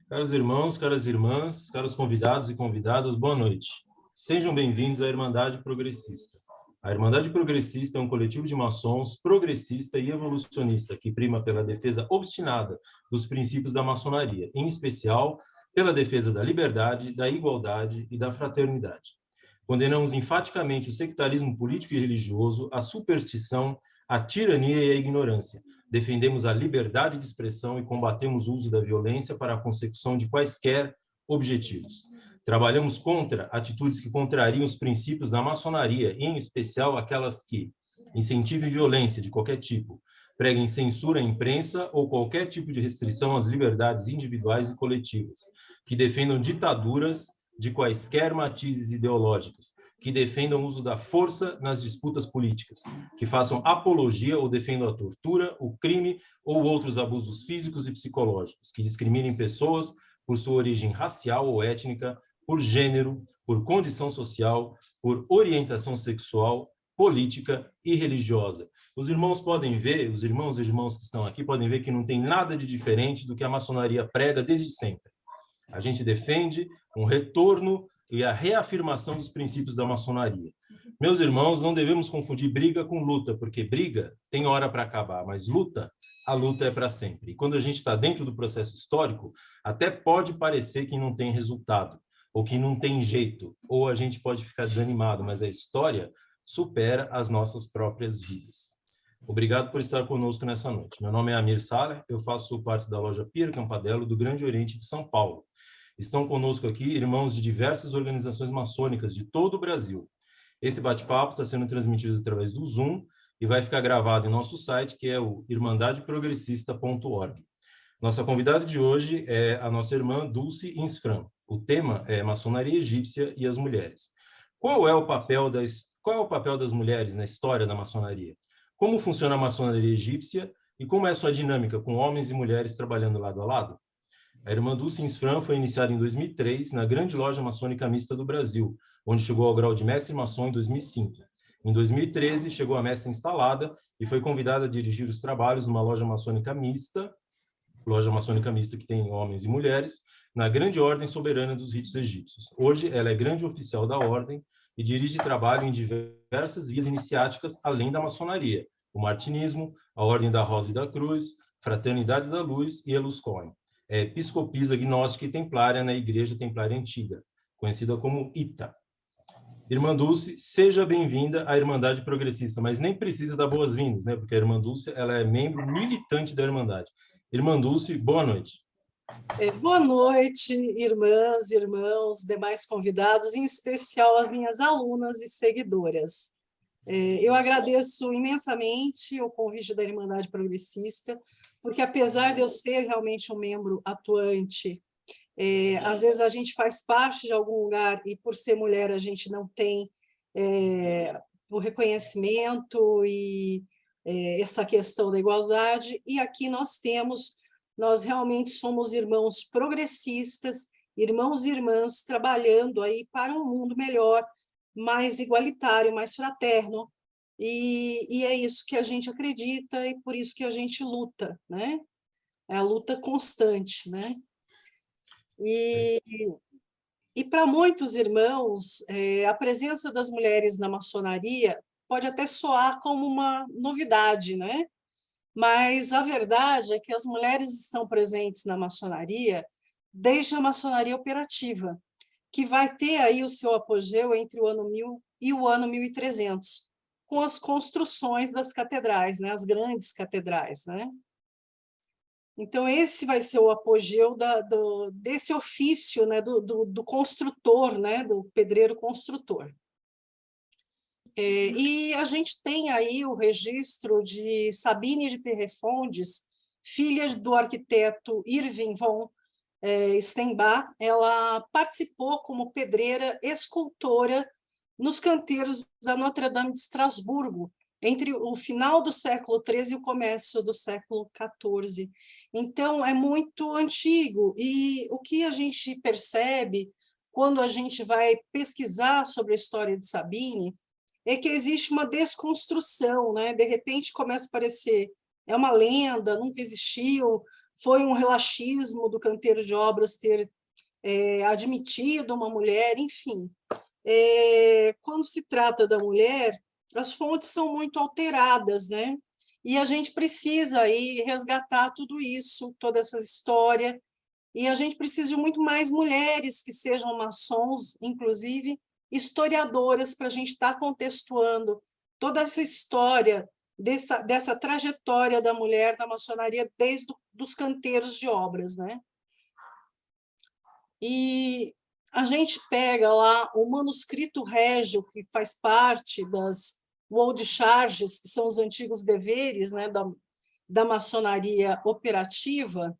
Caros irmãos, caras irmãs, caros convidados e convidadas, boa noite. Sejam bem-vindos à Irmandade Progressista. A Irmandade Progressista é um coletivo de maçons progressista e evolucionista que prima pela defesa obstinada dos princípios da maçonaria, em especial pela defesa da liberdade, da igualdade e da fraternidade. Condenamos enfaticamente o sectarismo político e religioso, a superstição, a tirania e a ignorância. Defendemos a liberdade de expressão e combatemos o uso da violência para a consecução de quaisquer objetivos. Trabalhamos contra atitudes que contrariam os princípios da maçonaria, em especial aquelas que incentivem violência de qualquer tipo, preguem censura à imprensa ou qualquer tipo de restrição às liberdades individuais e coletivas, que defendam ditaduras de quaisquer matizes ideológicas, que defendam o uso da força nas disputas políticas, que façam apologia ou defendam a tortura, o crime ou outros abusos físicos e psicológicos, que discriminem pessoas por sua origem racial ou étnica, por gênero, por condição social, por orientação sexual, política e religiosa. Os irmãos podem ver, os irmãos e irmãs que estão aqui podem ver que não tem nada de diferente do que a maçonaria prega desde sempre. A gente defende um retorno e a reafirmação dos princípios da maçonaria. Meus irmãos, não devemos confundir briga com luta, porque briga tem hora para acabar, mas luta, a luta é para sempre. E quando a gente está dentro do processo histórico, até pode parecer que não tem resultado, ou que não tem jeito, ou a gente pode ficar desanimado, mas a história supera as nossas próprias vidas. Obrigado por estar conosco nessa noite. Meu nome é Amir Saleh, eu faço parte da loja Pier Campadelo do Grande Oriente de São Paulo. Estão conosco aqui irmãos de diversas organizações maçônicas de todo o Brasil. Esse bate-papo está sendo transmitido através do Zoom e vai ficar gravado em nosso site, que é o irmandadeprogressista.org. Nossa convidada de hoje é a nossa irmã Dulce Insfran. O tema é Maçonaria Egípcia e as Mulheres. Qual é o papel das mulheres na história da maçonaria? Como funciona a maçonaria egípcia e como é a sua dinâmica com homens e mulheres trabalhando lado a lado? A Irmã Dulce Insfran foi iniciada em 2003 na Grande Loja Maçônica Mista do Brasil, onde chegou ao grau de mestre maçom em 2005. Em 2013, chegou a mestre instalada e foi convidada a dirigir os trabalhos numa loja maçônica mista que tem homens e mulheres, na Grande Ordem Soberana dos Ritos Egípcios. Hoje, ela é grande oficial da ordem e dirige trabalho em diversas vias iniciáticas além da maçonaria, o martinismo, a Ordem da Rosa e da Cruz, Fraternidade da Luz e a Luz Cohen. É episcopisa gnóstica e templária na Igreja Templária Antiga, conhecida como ITA. Irmã Dulce, seja bem-vinda à Irmandade Progressista, mas nem precisa dar boas-vindas, né? Porque a Irmã Dulce ela é membro militante da Irmandade. Irmã Dulce, boa noite. Boa noite, irmãs, irmãos, demais convidados, em especial as minhas alunas e seguidoras. Eu agradeço imensamente o convite da Irmandade Progressista, porque apesar de eu ser realmente um membro atuante, às vezes a gente faz parte de algum lugar e por ser mulher a gente não tem o reconhecimento e essa questão da igualdade, e aqui nós realmente somos irmãos progressistas, irmãos e irmãs trabalhando aí para um mundo melhor, mais igualitário, mais fraterno, e é isso que a gente acredita e por isso que a gente luta, né? É a luta constante, né? E para muitos irmãos, a presença das mulheres na maçonaria pode até soar como uma novidade, né? Mas a verdade é que as mulheres estão presentes na maçonaria desde a maçonaria operativa, que vai ter aí o seu apogeu entre o ano 1000 e o ano 1300, com as construções das catedrais, né? As grandes catedrais, né? Então, esse vai ser o apogeu desse ofício, né? do construtor, né? Do pedreiro construtor. E a gente tem aí o registro de Sabine de Perrefondes, filha do arquiteto Irving von Steinbach. Ela participou como pedreira escultora nos canteiros da Notre-Dame de Estrasburgo, entre o final do século XIII e o começo do século XIV. Então, é muito antigo, e o que a gente percebe quando a gente vai pesquisar sobre a história de Sabine é que existe uma desconstrução, né? De repente começa a aparecer, é uma lenda, nunca existiu, foi um relaxismo do canteiro de obras ter admitido uma mulher, enfim. Quando se trata da mulher, as fontes são muito alteradas, né? E a gente precisa aí resgatar tudo isso, toda essa história, e a gente precisa de muito mais mulheres que sejam maçons, inclusive historiadoras, para a gente estar contextuando toda essa história dessa trajetória da mulher na maçonaria desde os canteiros de obras, né? E a gente pega lá o manuscrito régio, que faz parte das old charges, que são os antigos deveres, né, da maçonaria operativa,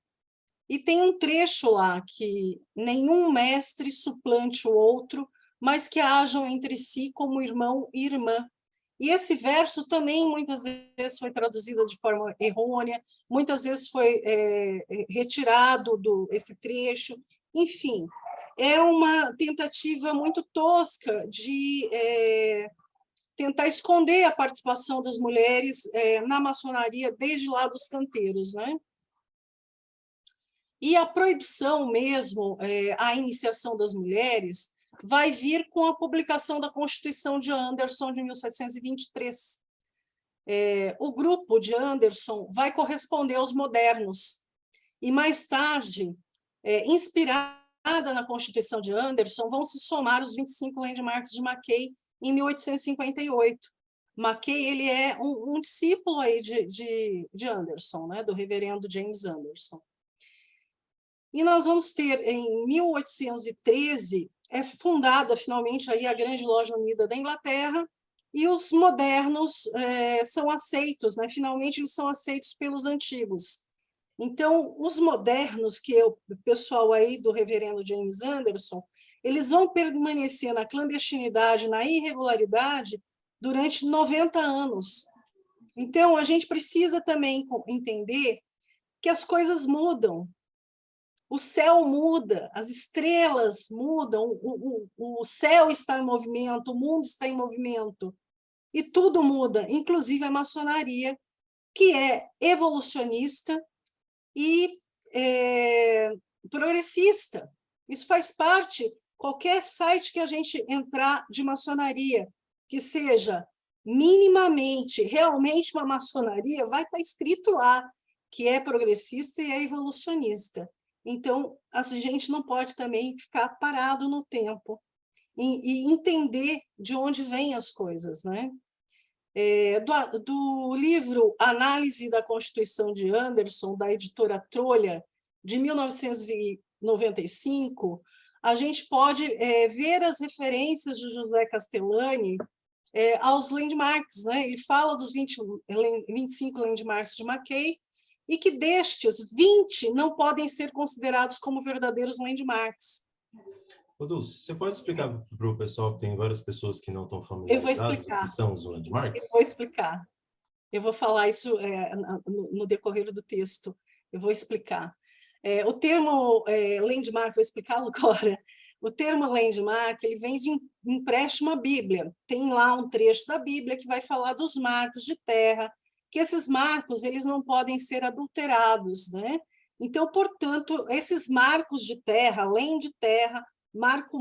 e tem um trecho lá que nenhum mestre suplante o outro, mas que hajam entre si como irmão e irmã. E esse verso também muitas vezes foi traduzido de forma errônea, muitas vezes foi retirado esse trecho, enfim, é uma tentativa muito tosca de tentar esconder a participação das mulheres na maçonaria desde lá dos canteiros, né? E a proibição mesmo, a iniciação das mulheres, vai vir com a publicação da Constituição de Anderson de 1723. O grupo de Anderson vai corresponder aos modernos. E mais tarde, inspirada na Constituição de Anderson, vão se somar os 25 landmarks de Mackay em 1858. Mackay ele é um discípulo aí de Anderson, né, do reverendo James Anderson. E nós vamos ter, em 1813, fundada finalmente aí a Grande Loja Unida da Inglaterra, e os modernos são aceitos, né? Finalmente eles são aceitos pelos antigos. Então, os modernos, que é o pessoal aí do reverendo James Anderson, eles vão permanecer na clandestinidade, na irregularidade, durante 90 anos. Então, a gente precisa também entender que as coisas mudam. O céu muda, as estrelas mudam, o céu está em movimento, o mundo está em movimento, e tudo muda, inclusive a maçonaria, que é evolucionista e progressista. Isso faz parte, qualquer site que a gente entrar de maçonaria, que seja minimamente, realmente uma maçonaria, vai estar escrito lá que é progressista e é evolucionista. Então, a gente não pode também ficar parado no tempo e entender de onde vêm as coisas, né? Do livro Análise da Constituição de Anderson, da editora Trolha, de 1995, a gente pode ver as referências de José Castellani aos landmarks, né? Ele fala dos 25 landmarks de Mackay, e que destes, 20 não podem ser considerados como verdadeiros landmarks. Ô, Dulce, você pode explicar para o pessoal, que tem várias pessoas que não estão Eu vou familiarizadas, o que explicar. são os landmarks? Eu vou explicar. Eu vou falar isso no decorrer do texto. Eu vou explicar. O termo landmark, vou explicá-lo agora. O termo landmark, ele vem de empréstimo à Bíblia. Tem lá um trecho da Bíblia que vai falar dos marcos de terra, que esses marcos eles não podem ser adulterados, né? Então, portanto, esses marcos de terra, além de terra, marco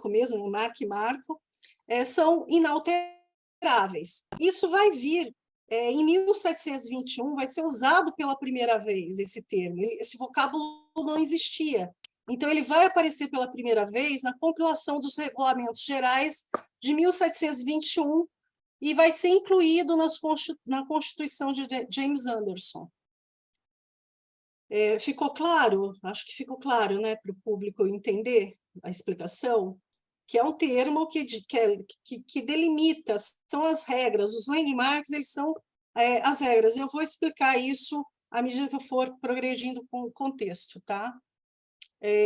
mesmo, marco e marco, são inalteráveis. Isso vai vir em 1721, vai ser usado pela primeira vez esse termo. Esse vocábulo não existia. Então, ele vai aparecer pela primeira vez na compilação dos regulamentos gerais de 1721 e vai ser incluído na Constituição de James Anderson. Ficou claro? Acho que ficou claro, né, para o público entender a explicação, que é um termo que delimita, são as regras, os landmarks, eles são as regras. Eu vou explicar isso à medida que eu for progredindo com o contexto, tá?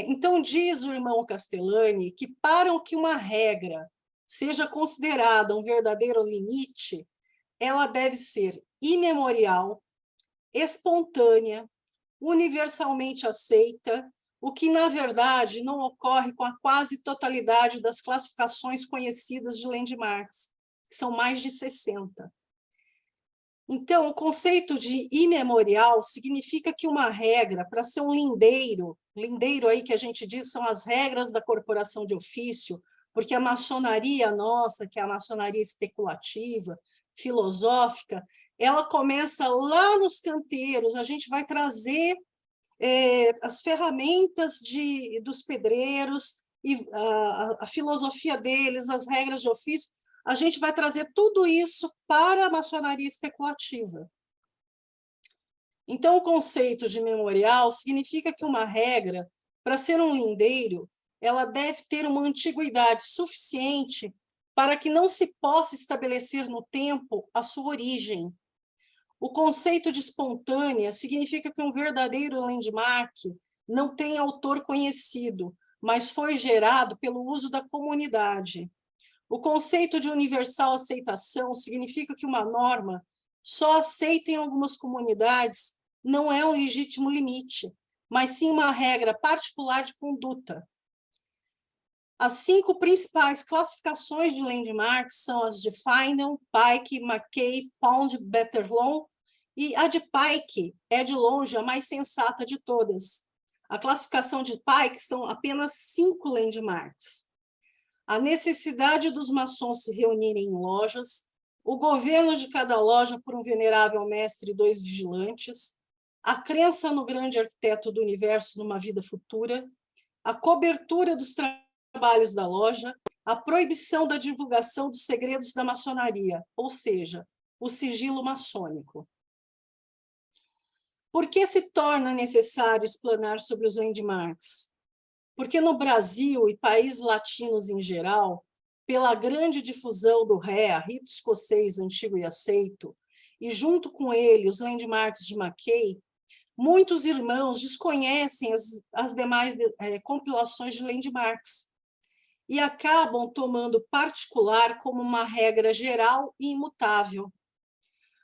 Então, diz o irmão Castellani que para que uma regra seja considerada um verdadeiro limite, ela deve ser imemorial, espontânea, universalmente aceita, o que, na verdade, não ocorre com a quase totalidade das classificações conhecidas de landmarks, que são mais de 60. Então, o conceito de imemorial significa que uma regra, para ser um lindeiro aí que a gente diz são as regras da corporação de ofício, porque a maçonaria nossa, que é a maçonaria especulativa, filosófica, ela começa lá nos canteiros, a gente vai trazer as ferramentas dos pedreiros, e a filosofia deles, as regras de ofício, a gente vai trazer tudo isso para a maçonaria especulativa. Então, o conceito de memorial significa que uma regra, para ser um lindeiro, ela deve ter uma antiguidade suficiente para que não se possa estabelecer no tempo a sua origem. O conceito de espontânea significa que um verdadeiro landmark não tem autor conhecido, mas foi gerado pelo uso da comunidade. O conceito de universal aceitação significa que uma norma só aceita em algumas comunidades não é um legítimo limite, mas sim uma regra particular de conduta. As 5 principais classificações de landmarks são as de Finan, Pike, McKay, Pound, Betterlong, e a de Pike é, de longe, a mais sensata de todas. A classificação de Pike são apenas 5 landmarks. A necessidade dos maçons se reunirem em lojas, o governo de cada loja por um venerável mestre e 2 vigilantes, a crença no grande arquiteto do universo numa vida futura, a cobertura dos trabalhos da loja, a proibição da divulgação dos segredos da maçonaria, ou seja, o sigilo maçônico. Por que se torna necessário explanar sobre os landmarks? Porque no Brasil e países latinos em geral, pela grande difusão do REA, rito escocês antigo e aceito, e junto com ele os landmarks de McKay, muitos irmãos desconhecem as demais compilações de landmarks e acabam tomando particular como uma regra geral e imutável.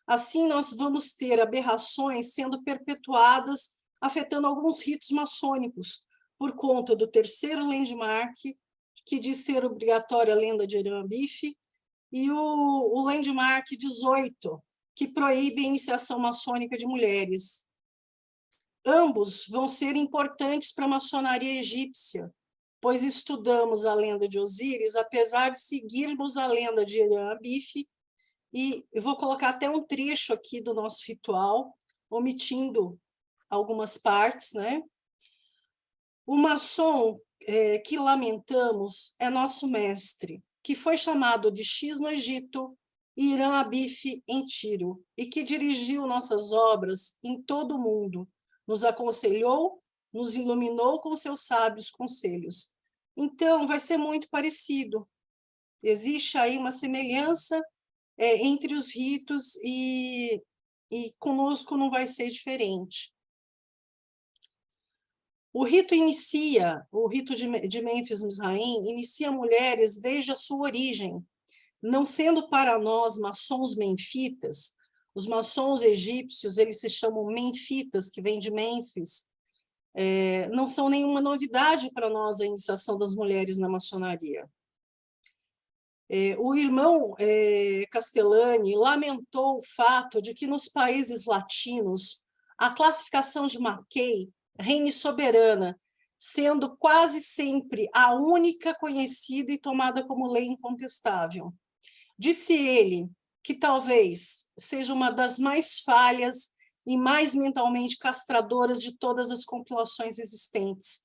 Assim, nós vamos ter aberrações sendo perpetuadas, afetando alguns ritos maçônicos, por conta do 3º landmark, que diz ser obrigatória a lenda de Irã Bife, e o landmark 18, que proíbe a iniciação maçônica de mulheres. Ambos vão ser importantes para a maçonaria egípcia, pois estudamos a lenda de Osíris, apesar de seguirmos a lenda de Irã Bife, e eu vou colocar até um trecho aqui do nosso ritual, omitindo algumas partes, né? O maçom que lamentamos é nosso mestre, que foi chamado de X no Egito e Irã Bife em Tiro, e que dirigiu nossas obras em todo o mundo, nos aconselhou, nos iluminou com seus sábios conselhos. Então, vai ser muito parecido. Existe aí uma semelhança entre os ritos e conosco não vai ser diferente. O rito de Mênfis Misraim inicia mulheres desde a sua origem, não sendo para nós maçons menfitas, os maçons egípcios, eles se chamam menfitas, que vem de Mênfis, não são nenhuma novidade para nós a iniciação das mulheres na maçonaria. O irmão Castellani lamentou o fato de que nos países latinos a classificação de McKay reine soberana, sendo quase sempre a única conhecida e tomada como lei incontestável. Disse ele que talvez seja uma das mais falhas e mais mentalmente castradoras de todas as compilações existentes,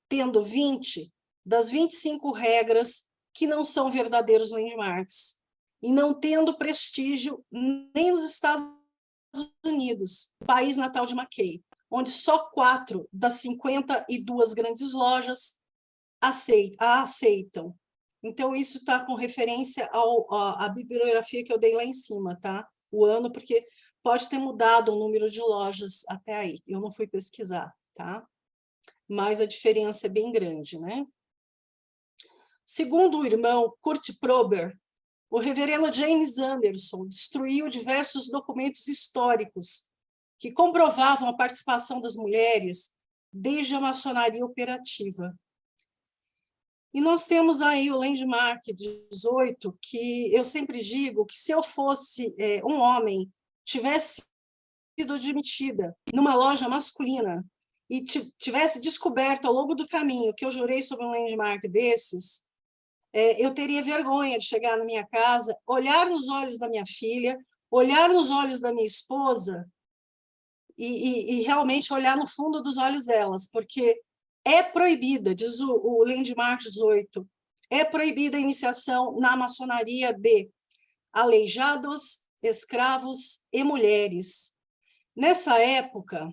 tendo 20 das 25 regras que não são verdadeiros landmarks, e não tendo prestígio nem nos Estados Unidos, país natal de McKay, onde só 4 das 52 grandes lojas a aceitam. Então, isso está com referência à bibliografia que eu dei lá em cima, tá? O ano, porque pode ter mudado o número de lojas até aí, eu não fui pesquisar, tá? Mas a diferença é bem grande, né? Segundo o irmão Kurt Prober, o reverendo James Anderson destruiu diversos documentos históricos que comprovavam a participação das mulheres desde a maçonaria operativa. E nós temos aí o landmark 18, que eu sempre digo que se eu fosse um homem tivesse sido admitida numa loja masculina e tivesse descoberto ao longo do caminho que eu jurei sobre um landmark desses, eu teria vergonha de chegar na minha casa, olhar nos olhos da minha filha, olhar nos olhos da minha esposa e realmente olhar no fundo dos olhos delas, porque é proibida, diz o Landmark 18, é proibida a iniciação na maçonaria de aleijados, escravos e mulheres. Nessa época,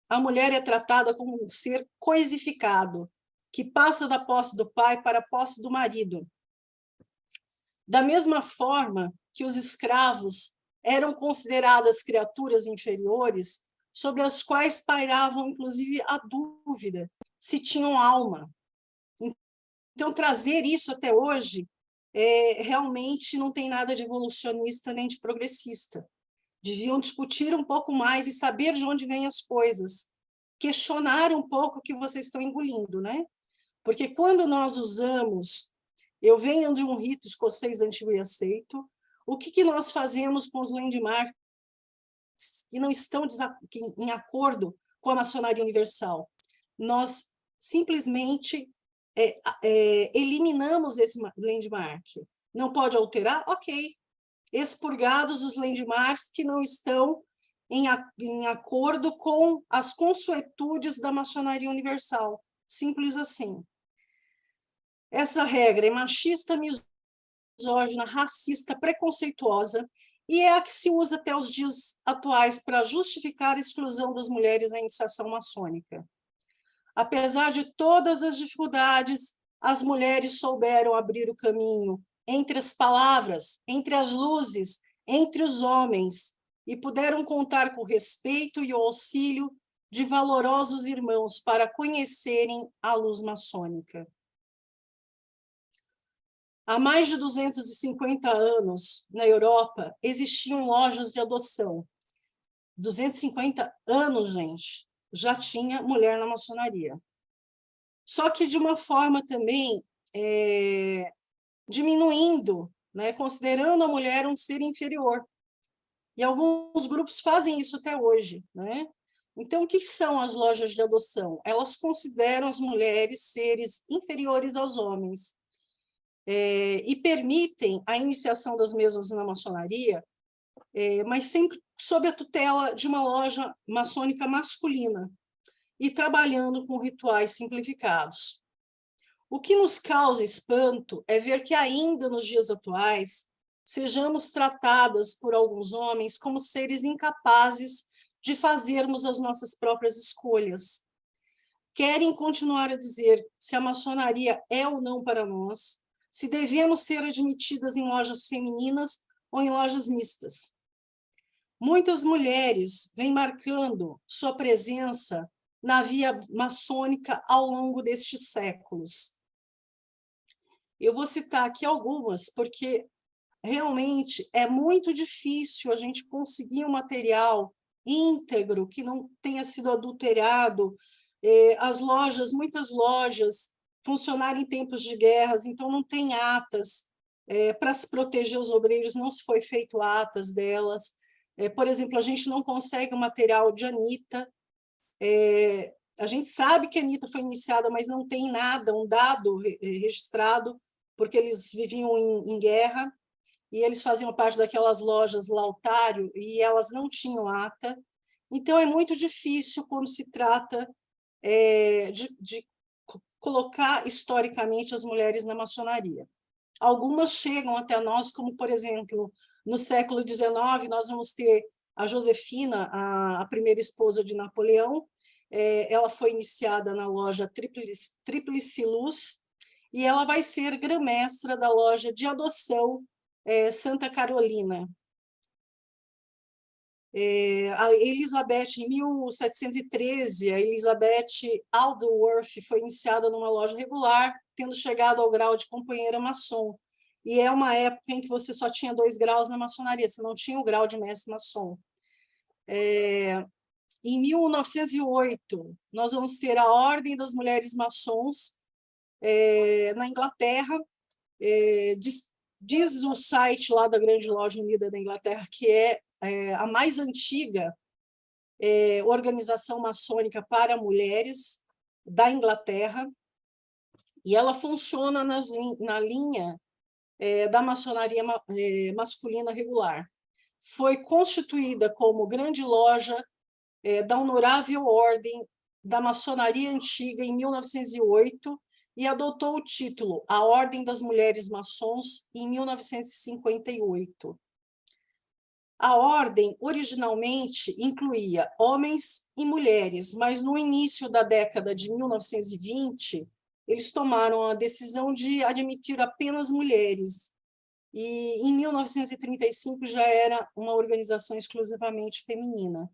a mulher é tratada como um ser coisificado, que passa da posse do pai para a posse do marido. Da mesma forma que os escravos eram consideradas criaturas inferiores, sobre as quais pairavam, inclusive, a dúvida se tinham alma. Então, trazer isso até hoje realmente não tem nada de evolucionista nem de progressista. Deviam discutir um pouco mais e saber de onde vêm as coisas, questionar um pouco o que vocês estão engolindo, né? Porque quando nós usamos, eu venho de um rito escocês antigo e aceito, o que nós fazemos com os landmarks que não estão em acordo com a maçonaria universal? Nós simplesmente eliminamos esse landmark. Não pode alterar? Ok. Expurgados os landmarks que não estão em acordo com as consuetudes da maçonaria universal. Simples assim. Essa regra é machista, misógina, racista, preconceituosa, e é a que se usa até os dias atuais para justificar a exclusão das mulheres da iniciação maçônica. Apesar de todas as dificuldades, as mulheres souberam abrir o caminho entre as palavras, entre as luzes, entre os homens, e puderam contar com o respeito e o auxílio de valorosos irmãos para conhecerem a luz maçônica. Há mais de 250 anos, na Europa, existiam lojas de adoção. 250 anos, gente, já tinha mulher na maçonaria. Só que de uma forma também diminuindo, né, considerando a mulher um ser inferior. E alguns grupos fazem isso até hoje, né? Então, o que são as lojas de adoção? Elas consideram as mulheres seres inferiores aos homens e permitem a iniciação das mesmas na maçonaria, mas sempre sob a tutela de uma loja maçônica masculina e trabalhando com rituais simplificados. O que nos causa espanto é ver que ainda nos dias atuais sejamos tratadas por alguns homens como seres incapazes de fazermos as nossas próprias escolhas. Querem continuar a dizer se a maçonaria é ou não para nós, se devemos ser admitidas em lojas femininas ou em lojas mistas. Muitas mulheres vêm marcando sua presença na via maçônica ao longo destes séculos. Eu vou citar aqui algumas, porque realmente é muito difícil a gente conseguir um material íntegro, que não tenha sido adulterado. As lojas, muitas lojas, funcionaram em tempos de guerras, então não tem atas. Para se proteger os obreiros, não se foi feito atas delas. Por exemplo, a gente não consegue o material de Anitta. A gente sabe que a Anitta foi iniciada, mas não tem nada, um dado registrado, porque eles viviam em guerra, e eles faziam parte daquelas lojas Lautário, e elas não tinham ata. Então, é muito difícil quando se trata de colocar historicamente as mulheres na maçonaria. Algumas chegam até nós, como, por exemplo, no século XIX, nós vamos ter a Josefina, a primeira esposa de Napoleão. Ela foi iniciada na loja Tríplice Luz, e ela vai ser grã-mestra da loja de adoção Santa Carolina. A Elizabeth, em 1713, a Elizabeth Aldworth foi iniciada numa loja regular, tendo chegado ao grau de companheira maçom. E é uma época em que você só tinha 2 graus na maçonaria, você não tinha o grau de mestre maçom. Em 1908, nós vamos ter a Ordem das Mulheres Maçons na Inglaterra. Diz o site lá da Grande Loja Unida da Inglaterra que é a mais antiga organização maçônica para mulheres da Inglaterra, e ela funciona na linha da maçonaria masculina regular. Foi constituída como grande loja da Honorável Ordem da Maçonaria Antiga em 1908 e adotou o título A Ordem das Mulheres Maçons em 1958. A ordem originalmente incluía homens e mulheres, mas no início da década de 1920, eles tomaram a decisão de admitir apenas mulheres. E em 1935 já era uma organização exclusivamente feminina.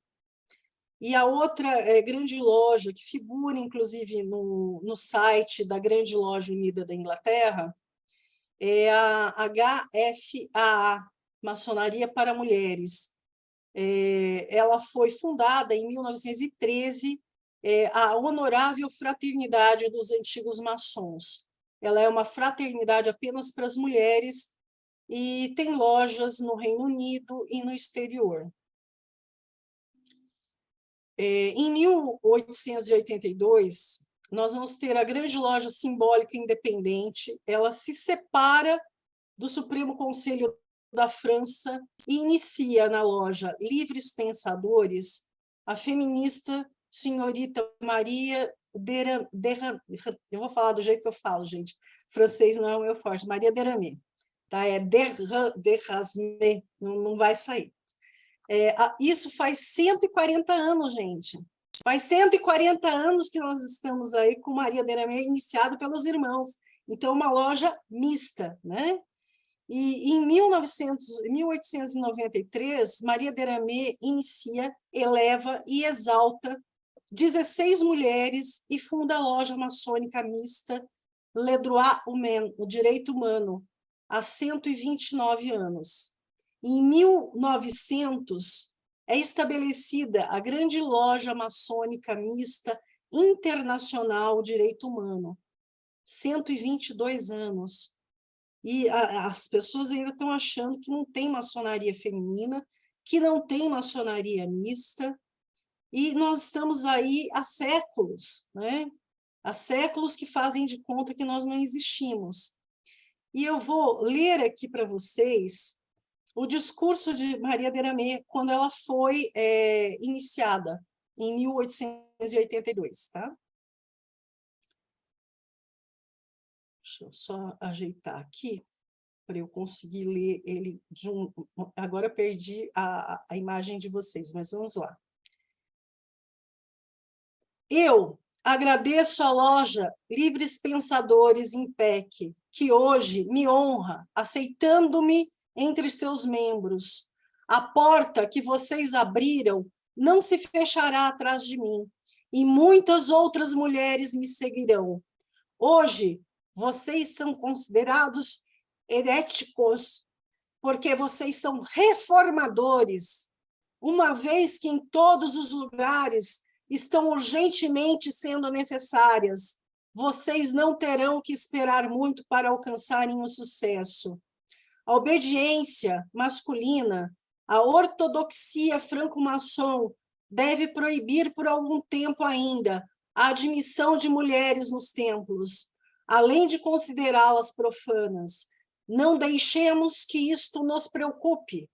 E a outra grande loja, que figura inclusive no site da Grande Loja Unida da Inglaterra, é a HFAA, Maçonaria para Mulheres. Ela foi fundada em 1913, a Honorável Fraternidade dos Antigos Maçons. Ela é uma fraternidade apenas para as mulheres e tem lojas no Reino Unido e no exterior. Em 1882, nós vamos ter a Grande Loja Simbólica Independente. Ela se separa do Supremo Conselho da França e inicia na loja Livres Pensadores a feminista senhorita Maria eu vou falar do jeito que eu falo, gente. Francês não é o meu forte. Maria Deramé. Tá? É Derasme, não vai sair. Isso faz 140 anos, gente. Faz 140 anos que nós estamos aí com Maria Deramé, iniciada pelos irmãos. Então, uma loja mista, né? E em 1893, Maria Deramé inicia, eleva e exalta 16 mulheres e funda a loja maçônica mista Le Droit Humain, o Direito Humano, há 129 anos. Em 1900, é estabelecida a Grande Loja Maçônica Mista Internacional Direito Humano, 122 anos. E as pessoas ainda estão achando que não tem maçonaria feminina, que não tem maçonaria mista, e nós estamos aí há séculos, né? Há séculos que fazem de conta que nós não existimos. E eu vou ler aqui para vocês o discurso de Maria Deramé, quando ela foi iniciada, em 1882, tá? Deixa eu só ajeitar aqui, para eu conseguir ler ele Agora eu perdi a imagem de vocês, mas vamos lá. Eu agradeço à loja Livres Pensadores Impec, que hoje me honra, aceitando-me entre seus membros. A porta que vocês abriram não se fechará atrás de mim, e muitas outras mulheres me seguirão. Hoje, vocês são considerados heréticos, porque vocês são reformadores, uma vez que em todos os lugares estão urgentemente sendo necessárias. Vocês não terão que esperar muito para alcançarem o sucesso. A obediência masculina, a ortodoxia franco-maçom deve proibir por algum tempo ainda a admissão de mulheres nos templos, além de considerá-las profanas. Não deixemos que isto nos preocupe.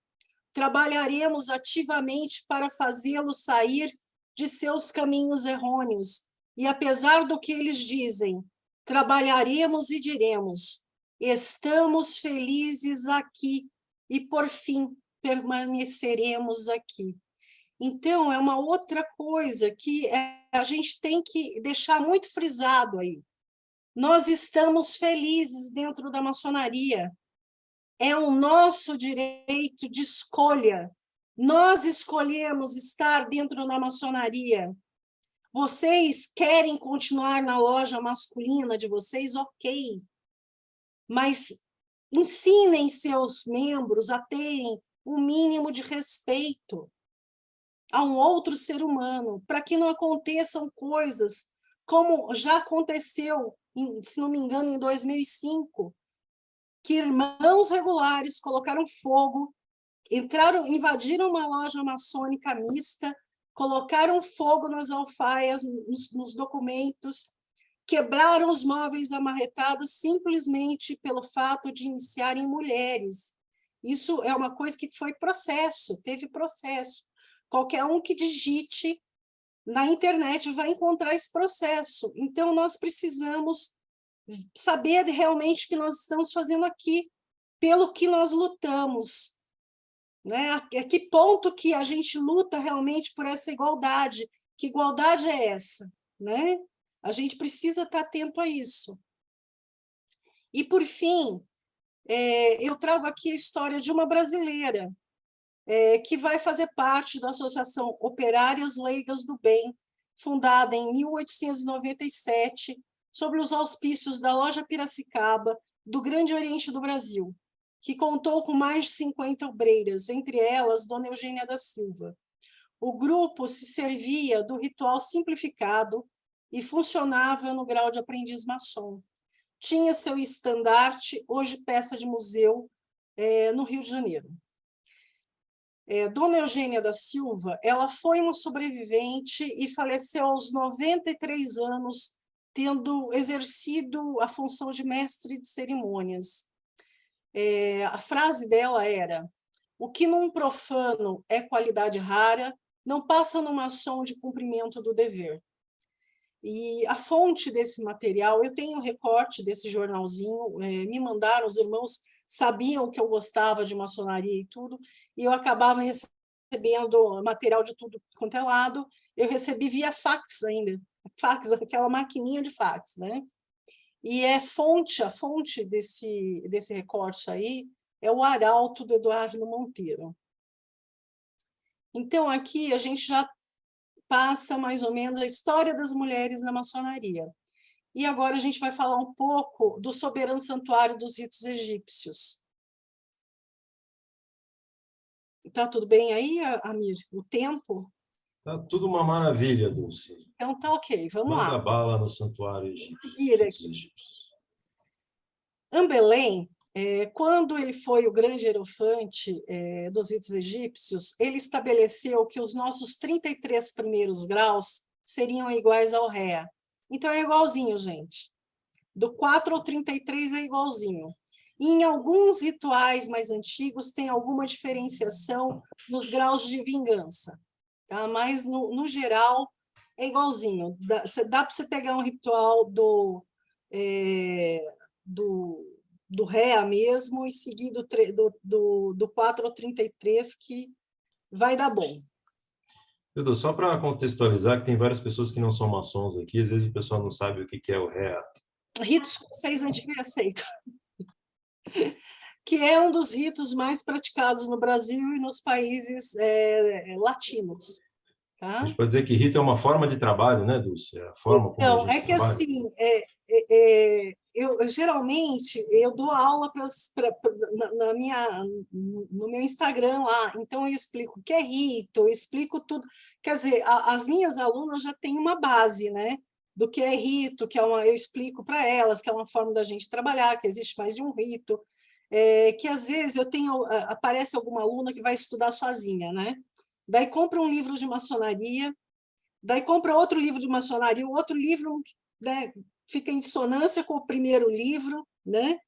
Trabalharemos ativamente para fazê-los sair de seus caminhos errôneos, e apesar do que eles dizem, trabalharemos e diremos: estamos felizes aqui e, por fim, permaneceremos aqui. Então, é uma outra coisa que a gente tem que deixar muito frisado aí. Nós estamos felizes dentro da maçonaria. É o nosso direito de escolha. Nós escolhemos estar dentro da maçonaria. Vocês querem continuar na loja masculina de vocês? Ok. Mas ensinem seus membros a terem um mínimo de respeito a um outro ser humano, para que não aconteçam coisas como já aconteceu, se não me engano, em 2005, que irmãos regulares colocaram fogo invadiram uma loja maçônica mista, colocaram fogo nas alfaias, nos documentos, quebraram os móveis amarretados simplesmente pelo fato de iniciarem mulheres. Isso é uma coisa que foi processo, teve processo. Qualquer um que digite na internet vai encontrar esse processo. Então, nós precisamos saber realmente o que nós estamos fazendo aqui, pelo que nós lutamos, né? A que ponto que a gente luta realmente por essa igualdade? Que igualdade é essa, né? A gente precisa estar atento a isso. E, por fim, eu trago aqui a história de uma brasileira que vai fazer parte da Associação Operárias Leigas do Bem, fundada em 1897, sob os auspícios da Loja Piracicaba, do Grande Oriente do Brasil, que contou com mais de 50 obreiras, entre elas Dona Eugênia da Silva. O grupo se servia do ritual simplificado e funcionava no grau de aprendiz maçom. Tinha seu estandarte, hoje peça de museu, no Rio de Janeiro. Dona Eugênia da Silva, ela foi uma sobrevivente e faleceu aos 93 anos, tendo exercido a função de mestre de cerimônias. A frase dela era: o que num profano é qualidade rara, não passa no maçom de cumprimento do dever. E a fonte desse material, eu tenho um recorte desse jornalzinho, me mandaram, os irmãos sabiam que eu gostava de maçonaria e tudo, e eu acabava recebendo material de tudo quanto é lado, eu recebi via fax ainda, fax, aquela maquininha de fax, né? E a fonte desse recorte aí é o Arauto do Eduardo Monteiro. Então, aqui a gente já passa mais ou menos a história das mulheres na maçonaria. E agora a gente vai falar um pouco do soberano santuário dos ritos egípcios. Está tudo bem aí, Amir? O tempo? Tá tudo uma maravilha, Dulce. Então tá ok, vamos lá. Manda bala no santuário egípcio. Ambelém, quando ele foi o grande hierofante dos ritos egípcios, ele estabeleceu que os nossos 33 primeiros graus seriam iguais ao Ré. Então é igualzinho, gente. Do 4 ao 33 é igualzinho. E em alguns rituais mais antigos tem alguma diferenciação nos graus de vingança, tá? Mas, no geral, é igualzinho. Dá para você pegar um ritual do Ré mesmo e seguir do 4 ao 33, que vai dar bom. Edu, só para contextualizar, que tem várias pessoas que não são maçons aqui, às vezes o pessoal não sabe o que é o Ré. Ritos com 6 antigos e aceito. Que é um dos ritos mais praticados no Brasil e nos países latinos. Tá? A gente pode dizer que rito é uma forma de trabalho, né, Dulce? É a forma como a gente trabalha. Assim, geralmente eu dou aula no meu Instagram lá, então eu explico o que é rito, eu explico tudo. Quer dizer, as minhas alunas já têm uma base, né, do que é rito, eu explico para elas que é uma forma da gente trabalhar, que existe mais de um rito, que às vezes aparece alguma aluna que vai estudar sozinha, né? Daí compra um livro de maçonaria, daí compra outro livro de maçonaria, o outro livro, né, fica em dissonância com o primeiro livro, né?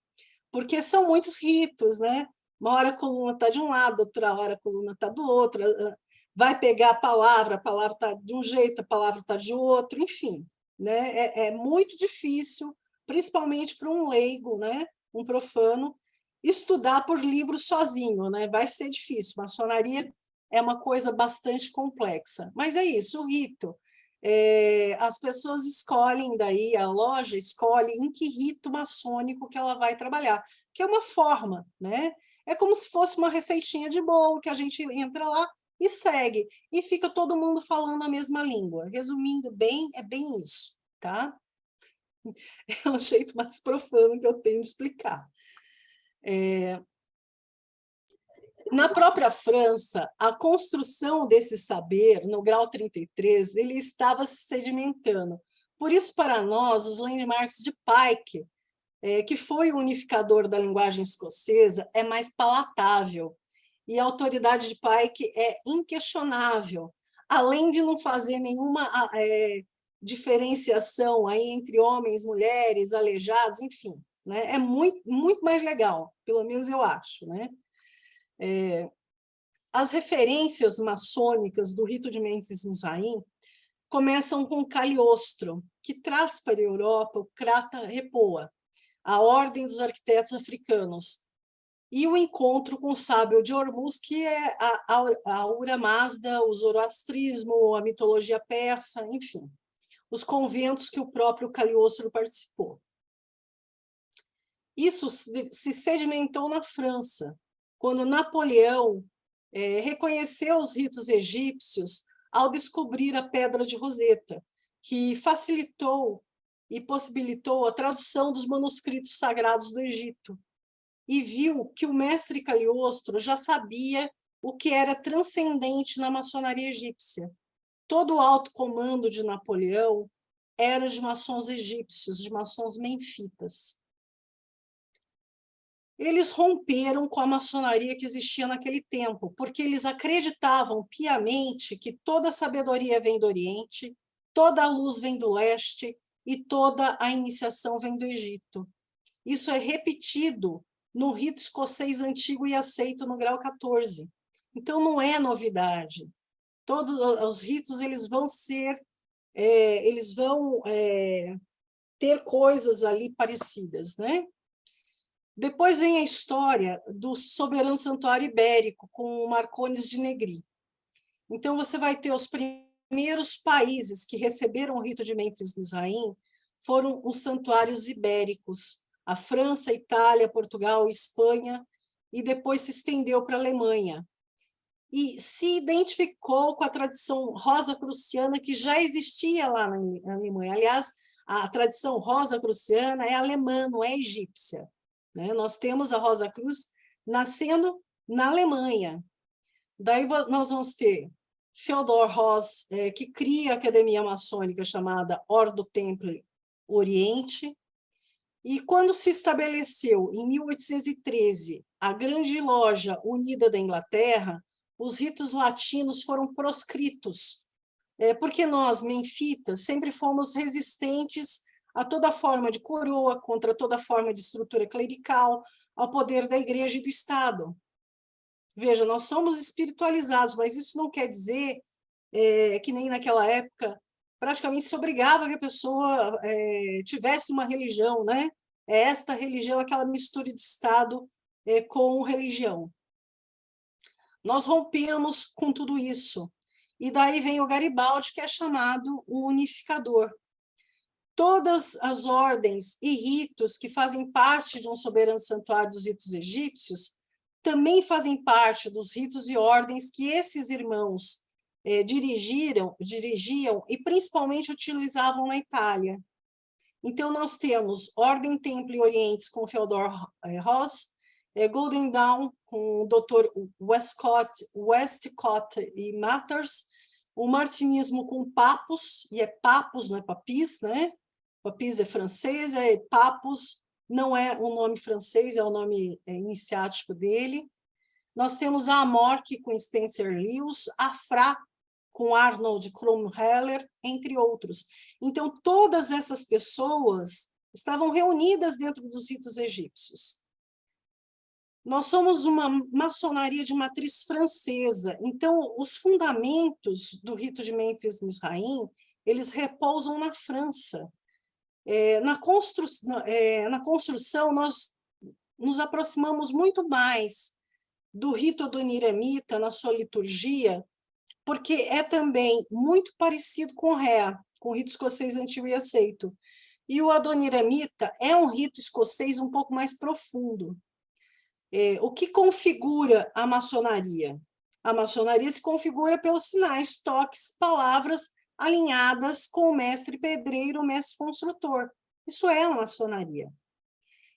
Porque são muitos ritos, né? Uma hora a coluna está de um lado, outra hora a coluna está do outro, vai pegar a palavra está de um jeito, a palavra está de outro, enfim, né? É muito difícil, principalmente para um leigo, né? Um profano, estudar por livro sozinho, né? Vai ser difícil. Maçonaria é uma coisa bastante complexa, mas é isso, o rito. As pessoas escolhem daí, a loja escolhe em que rito maçônico que ela vai trabalhar, que é uma forma, né? É como se fosse uma receitinha de bolo que a gente entra lá e segue, e fica todo mundo falando a mesma língua. Resumindo bem, é bem isso, tá? É um jeito mais profano que eu tenho de explicar. Na própria França, a construção desse saber, no grau 33, ele estava se sedimentando. Por isso, para nós, os landmarks de Pike, que foi o unificador da linguagem escocesa, é mais palatável. e a autoridade de Pike é inquestionável, além de não fazer nenhuma diferenciação aí entre homens, mulheres, aleijados, enfim, né? É muito, muito mais legal, pelo menos eu acho, né? As referências maçônicas do rito de Mêmpfis-Mizraim começam com Cagliostro, que traz para a Europa o Krata Repoa, a Ordem dos Arquitetos Africanos, e o encontro com o sábio de Hormuz, que é a Ahura Mazda, o zoroastrismo, a mitologia persa, enfim, os conventos que o próprio Cagliostro participou. Isso se sedimentou na França, quando Napoleão reconheceu os ritos egípcios ao descobrir a Pedra de Roseta, que facilitou e possibilitou a tradução dos manuscritos sagrados do Egito, e viu que o mestre Cagliostro já sabia o que era transcendente na maçonaria egípcia. Todo o alto comando de Napoleão era de maçons egípcios, de maçons menfitas. Eles romperam com a maçonaria que existia naquele tempo, porque eles acreditavam piamente que toda a sabedoria vem do Oriente, toda a luz vem do Leste e toda a iniciação vem do Egito. Isso é repetido no rito escocês antigo e aceito no grau 14. Então, não é novidade. Todos os ritos eles vão ter coisas ali parecidas, né? Depois vem a história do soberano santuário ibérico, com Marcones de Negri. Então, você vai ter os primeiros países que receberam o rito de Mêmpfis-Mizraim foram os santuários ibéricos, a França, Itália, Portugal, Espanha, e depois se estendeu para a Alemanha. E se identificou com a tradição rosacruciana que já existia lá na Alemanha. Aliás, a tradição rosacruciana é alemã, não é egípcia. Né? Nós temos a Rosa Cruz nascendo na Alemanha. Daí nós vamos ter Theodor Ross, que cria a academia maçônica chamada Ordo Templi Oriente. E quando se estabeleceu, em 1813, a Grande Loja Unida da Inglaterra, os ritos latinos foram proscritos, porque nós, menfitas, sempre fomos resistentes a toda forma de coroa, contra toda forma de estrutura clerical, ao poder da Igreja e do Estado. Veja, nós somos espiritualizados, mas isso não quer dizer que nem naquela época praticamente se obrigava que a pessoa tivesse uma religião, né? Esta religião, aquela mistura de Estado com religião. Nós rompemos com tudo isso. E daí vem o Garibaldi, que é chamado o unificador. Todas as ordens e ritos que fazem parte de um soberano santuário dos ritos egípcios também fazem parte dos ritos e ordens que esses irmãos dirigiam e principalmente utilizavam na Itália. Então, nós temos Ordem Templi Orientes com Theodor Ross, Golden Dawn com o Dr. Westcott e Matters, o Martinismo com Papus, e é Papus, não é Papis, né? Papis é francês, Papus não é um nome francês, é o nome iniciático dele. Nós temos a Amorque com Spencer Lewis, a Fra com Arnold Kromheller, entre outros. Então, todas essas pessoas estavam reunidas dentro dos ritos egípcios. Nós somos uma maçonaria de matriz francesa, então os fundamentos do rito de Mêmpfis-Mizraim, eles repousam na França. Na construção, nós nos aproximamos muito mais do rito adoniramita na sua liturgia, porque é também muito parecido com o Ré, com o rito escocês antigo e aceito. E o adoniramita é um rito escocês um pouco mais profundo. O que configura a maçonaria? A maçonaria se configura pelos sinais, toques, palavras alinhadas com o mestre pedreiro, o mestre construtor. Isso é a maçonaria.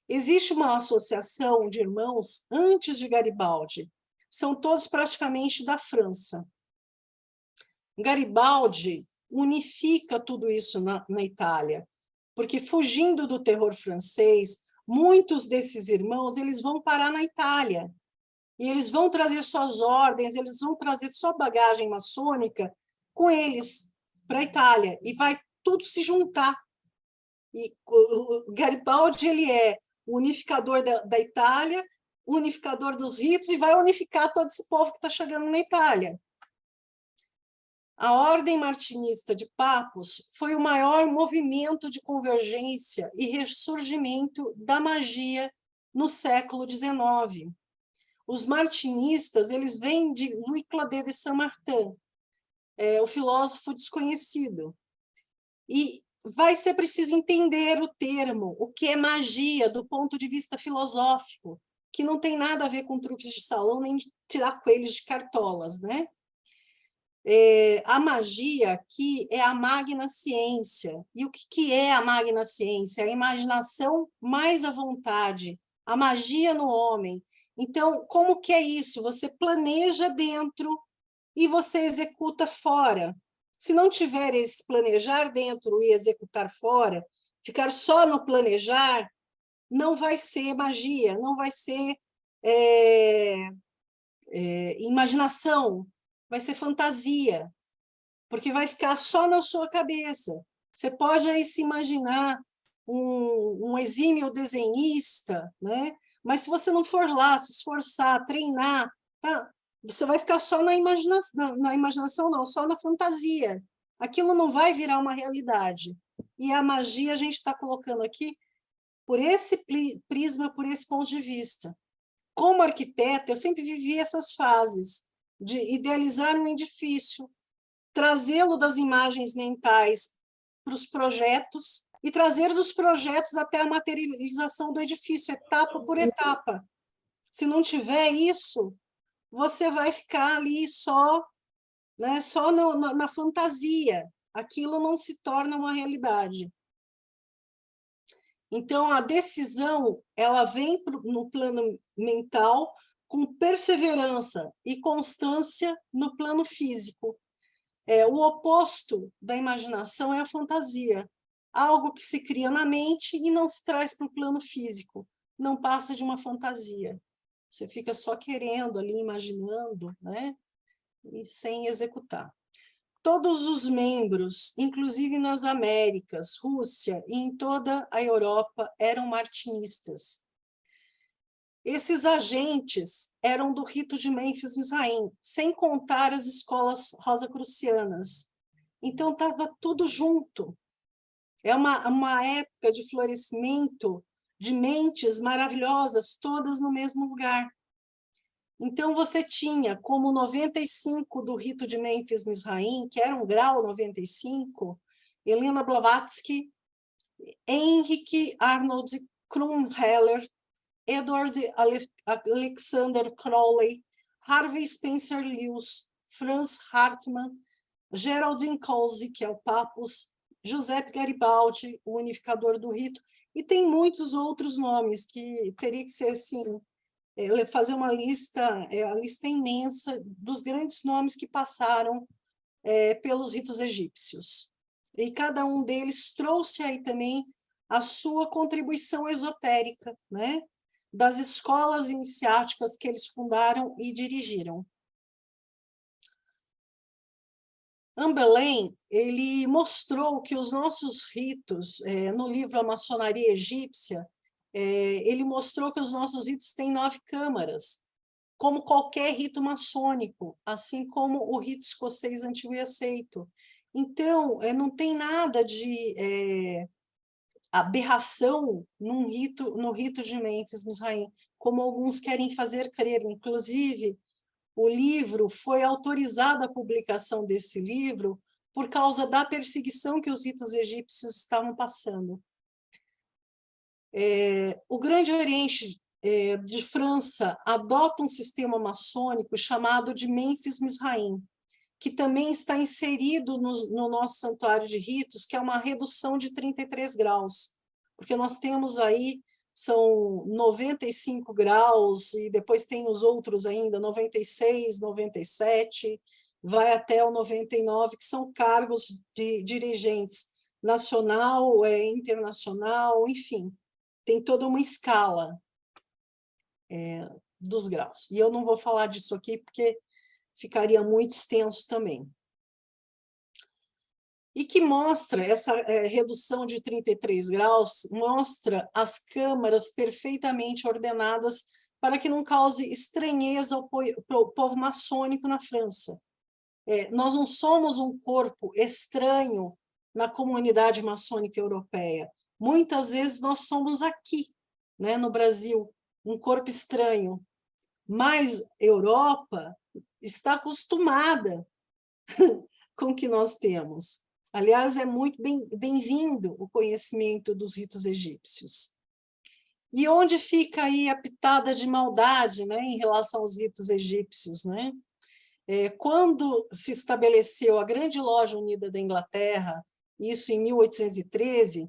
Existe uma associação de irmãos antes de Garibaldi. São todos praticamente da França. Garibaldi unifica tudo isso na Itália, porque fugindo do terror francês, muitos desses irmãos eles vão parar na Itália. e eles vão trazer suas ordens, eles vão trazer sua bagagem maçônica com eles para a Itália, e vai tudo se juntar. E o Garibaldi, ele é o unificador da Itália, o unificador dos ritos, e vai unificar todo esse povo que está chegando na Itália. A Ordem Martinista de Papos foi o maior movimento de convergência e ressurgimento da magia no século XIX. Os martinistas, eles vêm de Louis Cladet de Saint-Martin, o filósofo desconhecido. E vai ser preciso entender o termo, o que é magia, do ponto de vista filosófico, que não tem nada a ver com truques de salão, nem tirar coelhos de cartolas, né? A magia aqui é a magna ciência. E o que é a magna ciência? A imaginação mais a vontade, a magia no homem. Então, como que é isso? Você planeja dentro e você executa fora. Se não tiver esse planejar dentro e executar fora, ficar só no planejar, não vai ser magia, não vai ser imaginação, vai ser fantasia, porque vai ficar só na sua cabeça. Você pode aí se imaginar um exímio desenhista, né? Mas se você não for lá, se esforçar, treinar, tá? Você vai ficar só na imaginação, não, só na fantasia. Aquilo não vai virar uma realidade. E a magia a gente está colocando aqui por esse prisma, por esse ponto de vista. Como arquiteta, eu sempre vivi essas fases de idealizar um edifício, trazê-lo das imagens mentais para os projetos e trazer dos projetos até a materialização do edifício, etapa por etapa. Se não tiver isso, você vai ficar ali só, né, só na fantasia. Aquilo não se torna uma realidade. Então, a decisão ela vem no plano mental com perseverança e constância no plano físico. O oposto da imaginação é a fantasia, algo que se cria na mente e não se traz para o plano físico, não passa de uma fantasia. Você fica só querendo ali, imaginando, né? E sem executar. Todos os membros, inclusive nas Américas, Rússia e em toda a Europa, eram martinistas. Esses agentes eram do rito de Mênfis-Misraim, sem contar as escolas rosacrucianas. Então, estava tudo junto. É uma época de florescimento de mentes maravilhosas, todas no mesmo lugar. Então, você tinha como 95 do rito de Mênfis-Misraim, que era um grau 95, Helena Blavatsky, Henrik Arnold Krumheller, Edward Alexander Crowley, Harvey Spencer Lewis, Franz Hartmann, Geraldine Colsey, que é o Papus, Giuseppe Garibaldi, o unificador do rito, e tem muitos outros nomes que teria que ser assim, fazer uma lista, a lista é imensa dos grandes nomes que passaram pelos ritos egípcios. E cada um deles trouxe aí também a sua contribuição esotérica, né? Das escolas iniciáticas que eles fundaram e dirigiram. Ambelém, ele mostrou que os nossos ritos, no livro A Maçonaria Egípcia, ele mostrou que os nossos ritos têm 9 câmaras, como qualquer rito maçônico, assim como o rito escocês antigo e aceito. Então, não tem nada de aberração no rito de Mênfis-Misraim, como alguns querem fazer crer. Inclusive, o livro foi autorizada a publicação desse livro por causa da perseguição que os ritos egípcios estavam passando. O Grande Oriente de França adota um sistema maçônico chamado de Mênfis-Misraim, que também está inserido no nosso santuário de ritos, que é uma redução de 33 graus, porque nós temos aí, são 95 graus, e depois tem os outros ainda, 96, 97, vai até o 99, que são cargos de dirigentes nacional, internacional, enfim, tem toda uma escala dos graus. E eu não vou falar disso aqui, porque ficaria muito extenso também. E que mostra essa redução de 33 graus, mostra as câmaras perfeitamente ordenadas para que não cause estranheza ao povo maçônico na França. Nós não somos um corpo estranho na comunidade maçônica europeia. Muitas vezes nós somos aqui, né, no Brasil, um corpo estranho. Mas a Europa está acostumada com o que nós temos. Aliás, é muito bem-vindo o conhecimento dos ritos egípcios. E onde fica aí a pitada de maldade, né, em relação aos ritos egípcios, né? Quando se estabeleceu a Grande Loja Unida da Inglaterra, isso em 1813,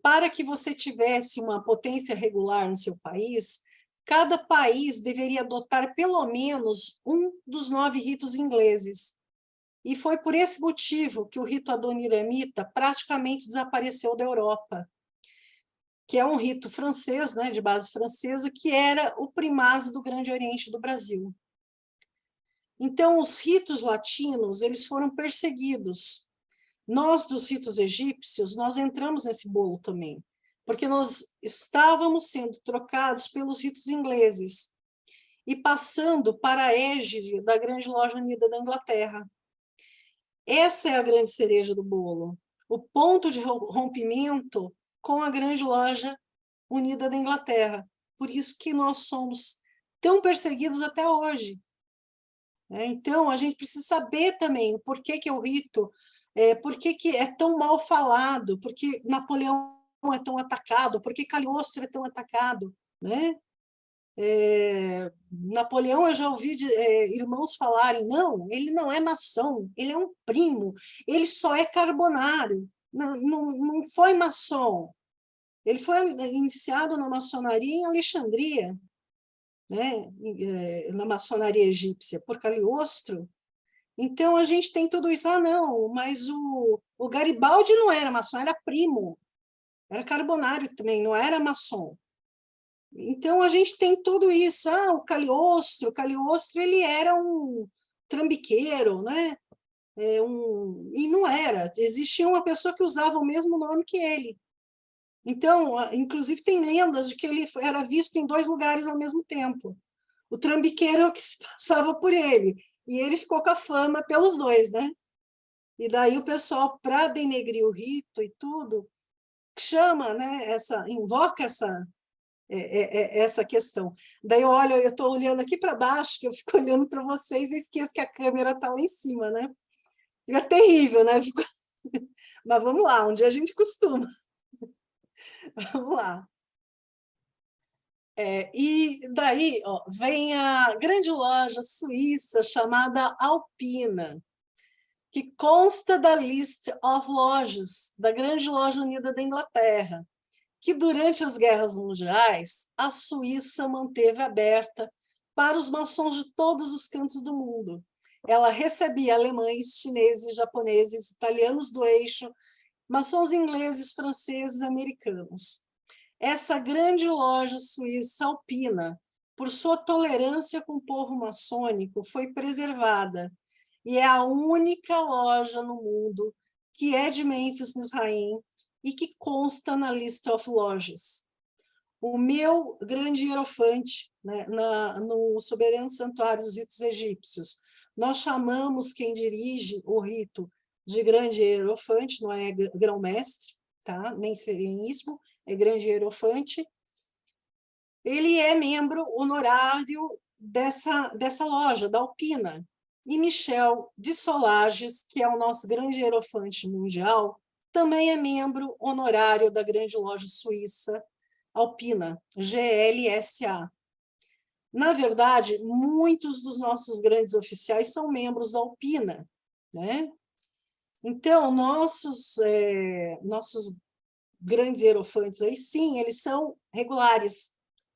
para que você tivesse uma potência regular no seu país, cada país deveria adotar pelo menos um dos 9 ritos ingleses. E foi por esse motivo que o rito adoniramita praticamente desapareceu da Europa, que é um rito francês, né, de base francesa, que era o primaz do Grande Oriente do Brasil. Então, os ritos latinos, eles foram perseguidos. Nós, dos ritos egípcios, nós entramos nesse bolo também, porque nós estávamos sendo trocados pelos ritos ingleses e passando para a égide da Grande Loja Unida da Inglaterra. Essa é a grande cereja do bolo, o ponto de rompimento com a Grande Loja Unida da Inglaterra. Por isso que nós somos tão perseguidos até hoje. Então, a gente precisa saber também por que o rito, por que é tão mal falado, por que Napoleão é tão atacado, por que Cagliostro é tão atacado, né? Napoleão, eu já ouvi irmãos falarem, não, ele não é maçom, ele é um primo, ele só é carbonário, não foi maçom. Ele foi iniciado na maçonaria em Alexandria, né? Na maçonaria egípcia, por Cagliostro. Então, a gente tem tudo isso. Ah, não, mas o Garibaldi não era maçom, era primo, era carbonário também, não era maçom. Então, a gente tem tudo isso. Ah, o Cagliostro, ele era um trambiqueiro, né? E não era. Existia uma pessoa que usava o mesmo nome que ele. Então, inclusive, tem lendas de que ele era visto em 2 lugares ao mesmo tempo. O trambiqueiro é o que se passava por ele, e ele ficou com a fama pelos 2, né? E daí o pessoal, para denegrir o rito e tudo, chama, né, invoca essa questão. Daí, olha, eu estou olhando aqui para baixo, que eu fico olhando para vocês e esqueço que a câmera está lá em cima, né? É terrível, né? Mas vamos lá, um dia a gente costuma. Vamos lá. E daí vem a grande loja suíça chamada Alpina, que consta da List of Lodges, da Grande Loja Unida da Inglaterra, que durante as guerras mundiais a Suíça manteve aberta para os maçons de todos os cantos do mundo. Ela recebia alemães, chineses, japoneses, italianos do eixo, maçons ingleses, franceses, americanos. Essa grande loja suíça alpina, por sua tolerância com o povo maçônico, foi preservada e é a única loja no mundo que é de Memphis, Misraim, e que consta na List of Lodges. O meu grande hierofante, né, no Soberano Santuário dos Ritos Egípcios, nós chamamos quem dirige o rito de grande hierofante, não é grão-mestre, tá? Nem sereníssimo, é grande hierofante. Ele é membro honorário dessa loja, da Alpina. E Michel de Solages, que é o nosso grande hierofante mundial, também é membro honorário da grande loja suíça Alpina, GLSA. Na verdade, muitos dos nossos grandes oficiais são membros da Alpina, né? Então, nossos grandes hierofantes aí, sim, eles são regulares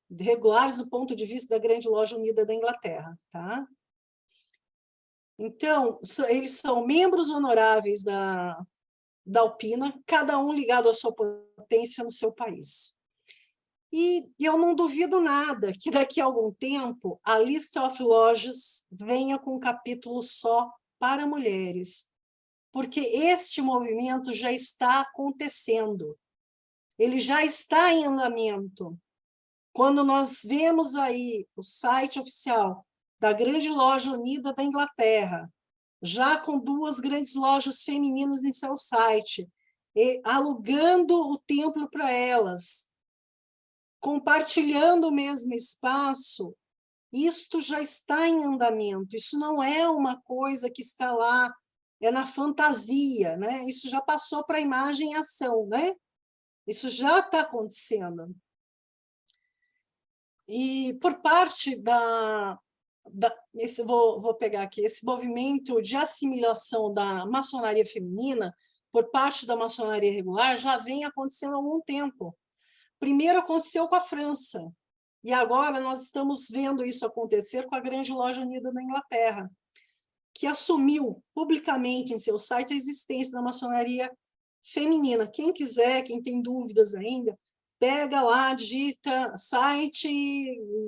do ponto de vista da Grande Loja Unida da Inglaterra, tá? Então, eles são membros honoráveis da Alpina, cada um ligado à sua potência no seu país. E eu não duvido nada que daqui a algum tempo a List of Lodges venha com um capítulo só para mulheres, porque este movimento já está acontecendo, ele já está em andamento. Quando nós vemos aí o site oficial da Grande Loja Unida da Inglaterra, já com 2 grandes lojas femininas em seu site, alugando o templo para elas, compartilhando o mesmo espaço, isto já está em andamento, isso não é uma coisa que está lá, é na fantasia, né? Isso já passou para a imagem e ação, né? Isso já está acontecendo. E por parte vou pegar aqui, esse movimento de assimilação da maçonaria feminina, por parte da maçonaria regular, já vem acontecendo há algum tempo. Primeiro aconteceu com a França, e agora nós estamos vendo isso acontecer com a Grande Loja Unida da Inglaterra, que assumiu publicamente em seu site a existência da maçonaria feminina. Quem quiser, quem tem dúvidas ainda, pega lá, digita site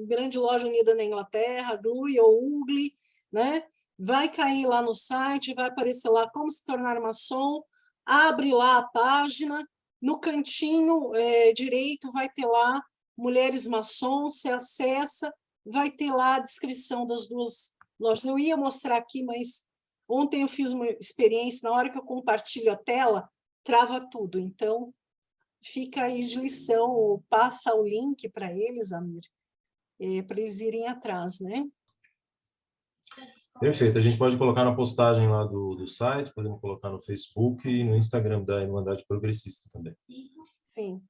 Grande Loja Unida na Inglaterra, GLUI ou UGLI, né? Vai cair lá no site, vai aparecer lá como se tornar maçom, abre lá a página, no cantinho direito vai ter lá Mulheres Maçons, você acessa, vai ter lá a descrição das 2 lojas. Eu ia mostrar aqui, mas ontem eu fiz uma experiência, na hora que eu compartilho a tela, trava tudo. Então, fica aí de lição, passa o link para eles, Amir, para eles irem atrás, né? Perfeito. A gente pode colocar na postagem lá do site, podemos colocar no Facebook e no Instagram da Irmandade Progressista também. Sim.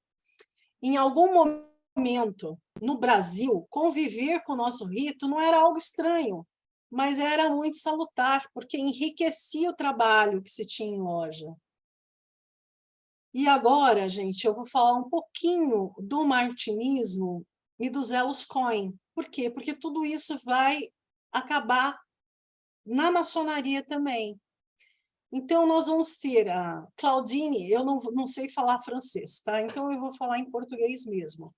Em algum momento, no Brasil, conviver com o nosso rito não era algo estranho, mas era muito salutar, porque enriquecia o trabalho que se tinha em loja. E agora, gente, eu vou falar um pouquinho do martinismo e dos elos Coin. Por quê? Porque tudo isso vai acabar na maçonaria também. Então, nós vamos ter a Claudine, eu não sei falar francês, tá? Então, eu vou falar em português mesmo.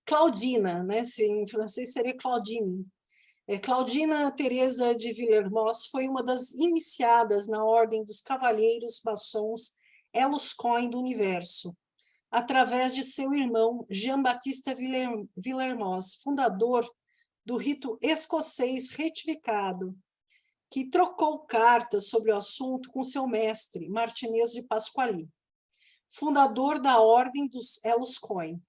Claudina, né? Em francês seria Claudine. Claudina Teresa de Villermoz foi uma das iniciadas na Ordem dos Cavalheiros Maçons Elos Coin do Universo, através de seu irmão Jean-Baptiste Villermoz, fundador do rito escocês retificado, que trocou cartas sobre o assunto com seu mestre, Martinez de Pasquali, fundador da Ordem dos Elos Coin.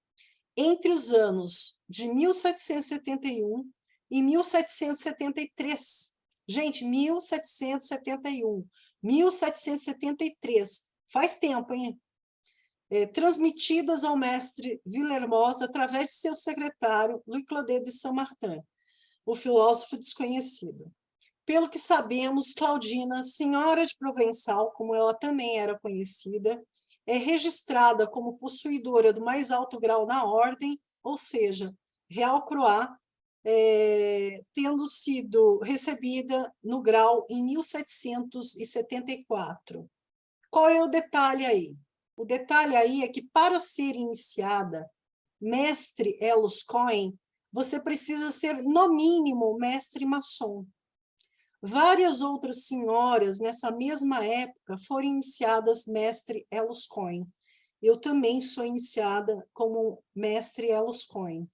Entre os anos de 1771 e 1773. Gente, 1771, 1773. Faz tempo, hein? Transmitidas ao mestre Villermoz através de seu secretário, Louis Claudet de Saint-Martin, o filósofo desconhecido. Pelo que sabemos, Claudina, senhora de Provençal, como ela também era conhecida, é registrada como possuidora do mais alto grau na ordem, ou seja, Real Croix, tendo sido recebida no grau em 1774. Qual é o detalhe aí? O detalhe aí é que, para ser iniciada mestre Elos Coin, você precisa ser, no mínimo, mestre maçom. Várias outras senhoras, nessa mesma época, foram iniciadas mestre Elos Coin. Eu também sou iniciada como mestre Elos Coin.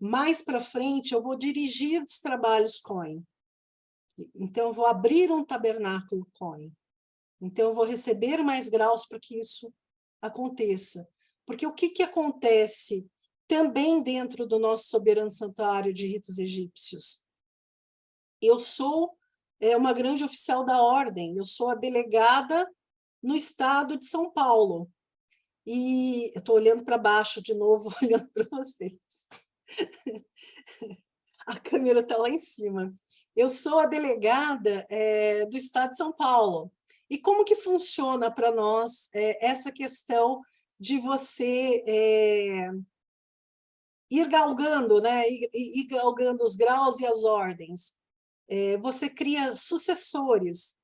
Mais para frente, eu vou dirigir os trabalhos Coin. Então, eu vou abrir um tabernáculo Coin. Então, eu vou receber mais graus para que isso aconteça. Porque o que acontece também dentro do nosso soberano santuário de ritos egípcios? Eu sou uma grande oficial da ordem, eu sou a delegada no estado de São Paulo. E eu estou olhando para baixo de novo, olhando para vocês. A câmera está lá em cima. Eu sou a delegada do estado de São Paulo. E como que funciona para nós essa questão de você ir galgando, né? Ir galgando os graus e as ordens? Você cria sucessores.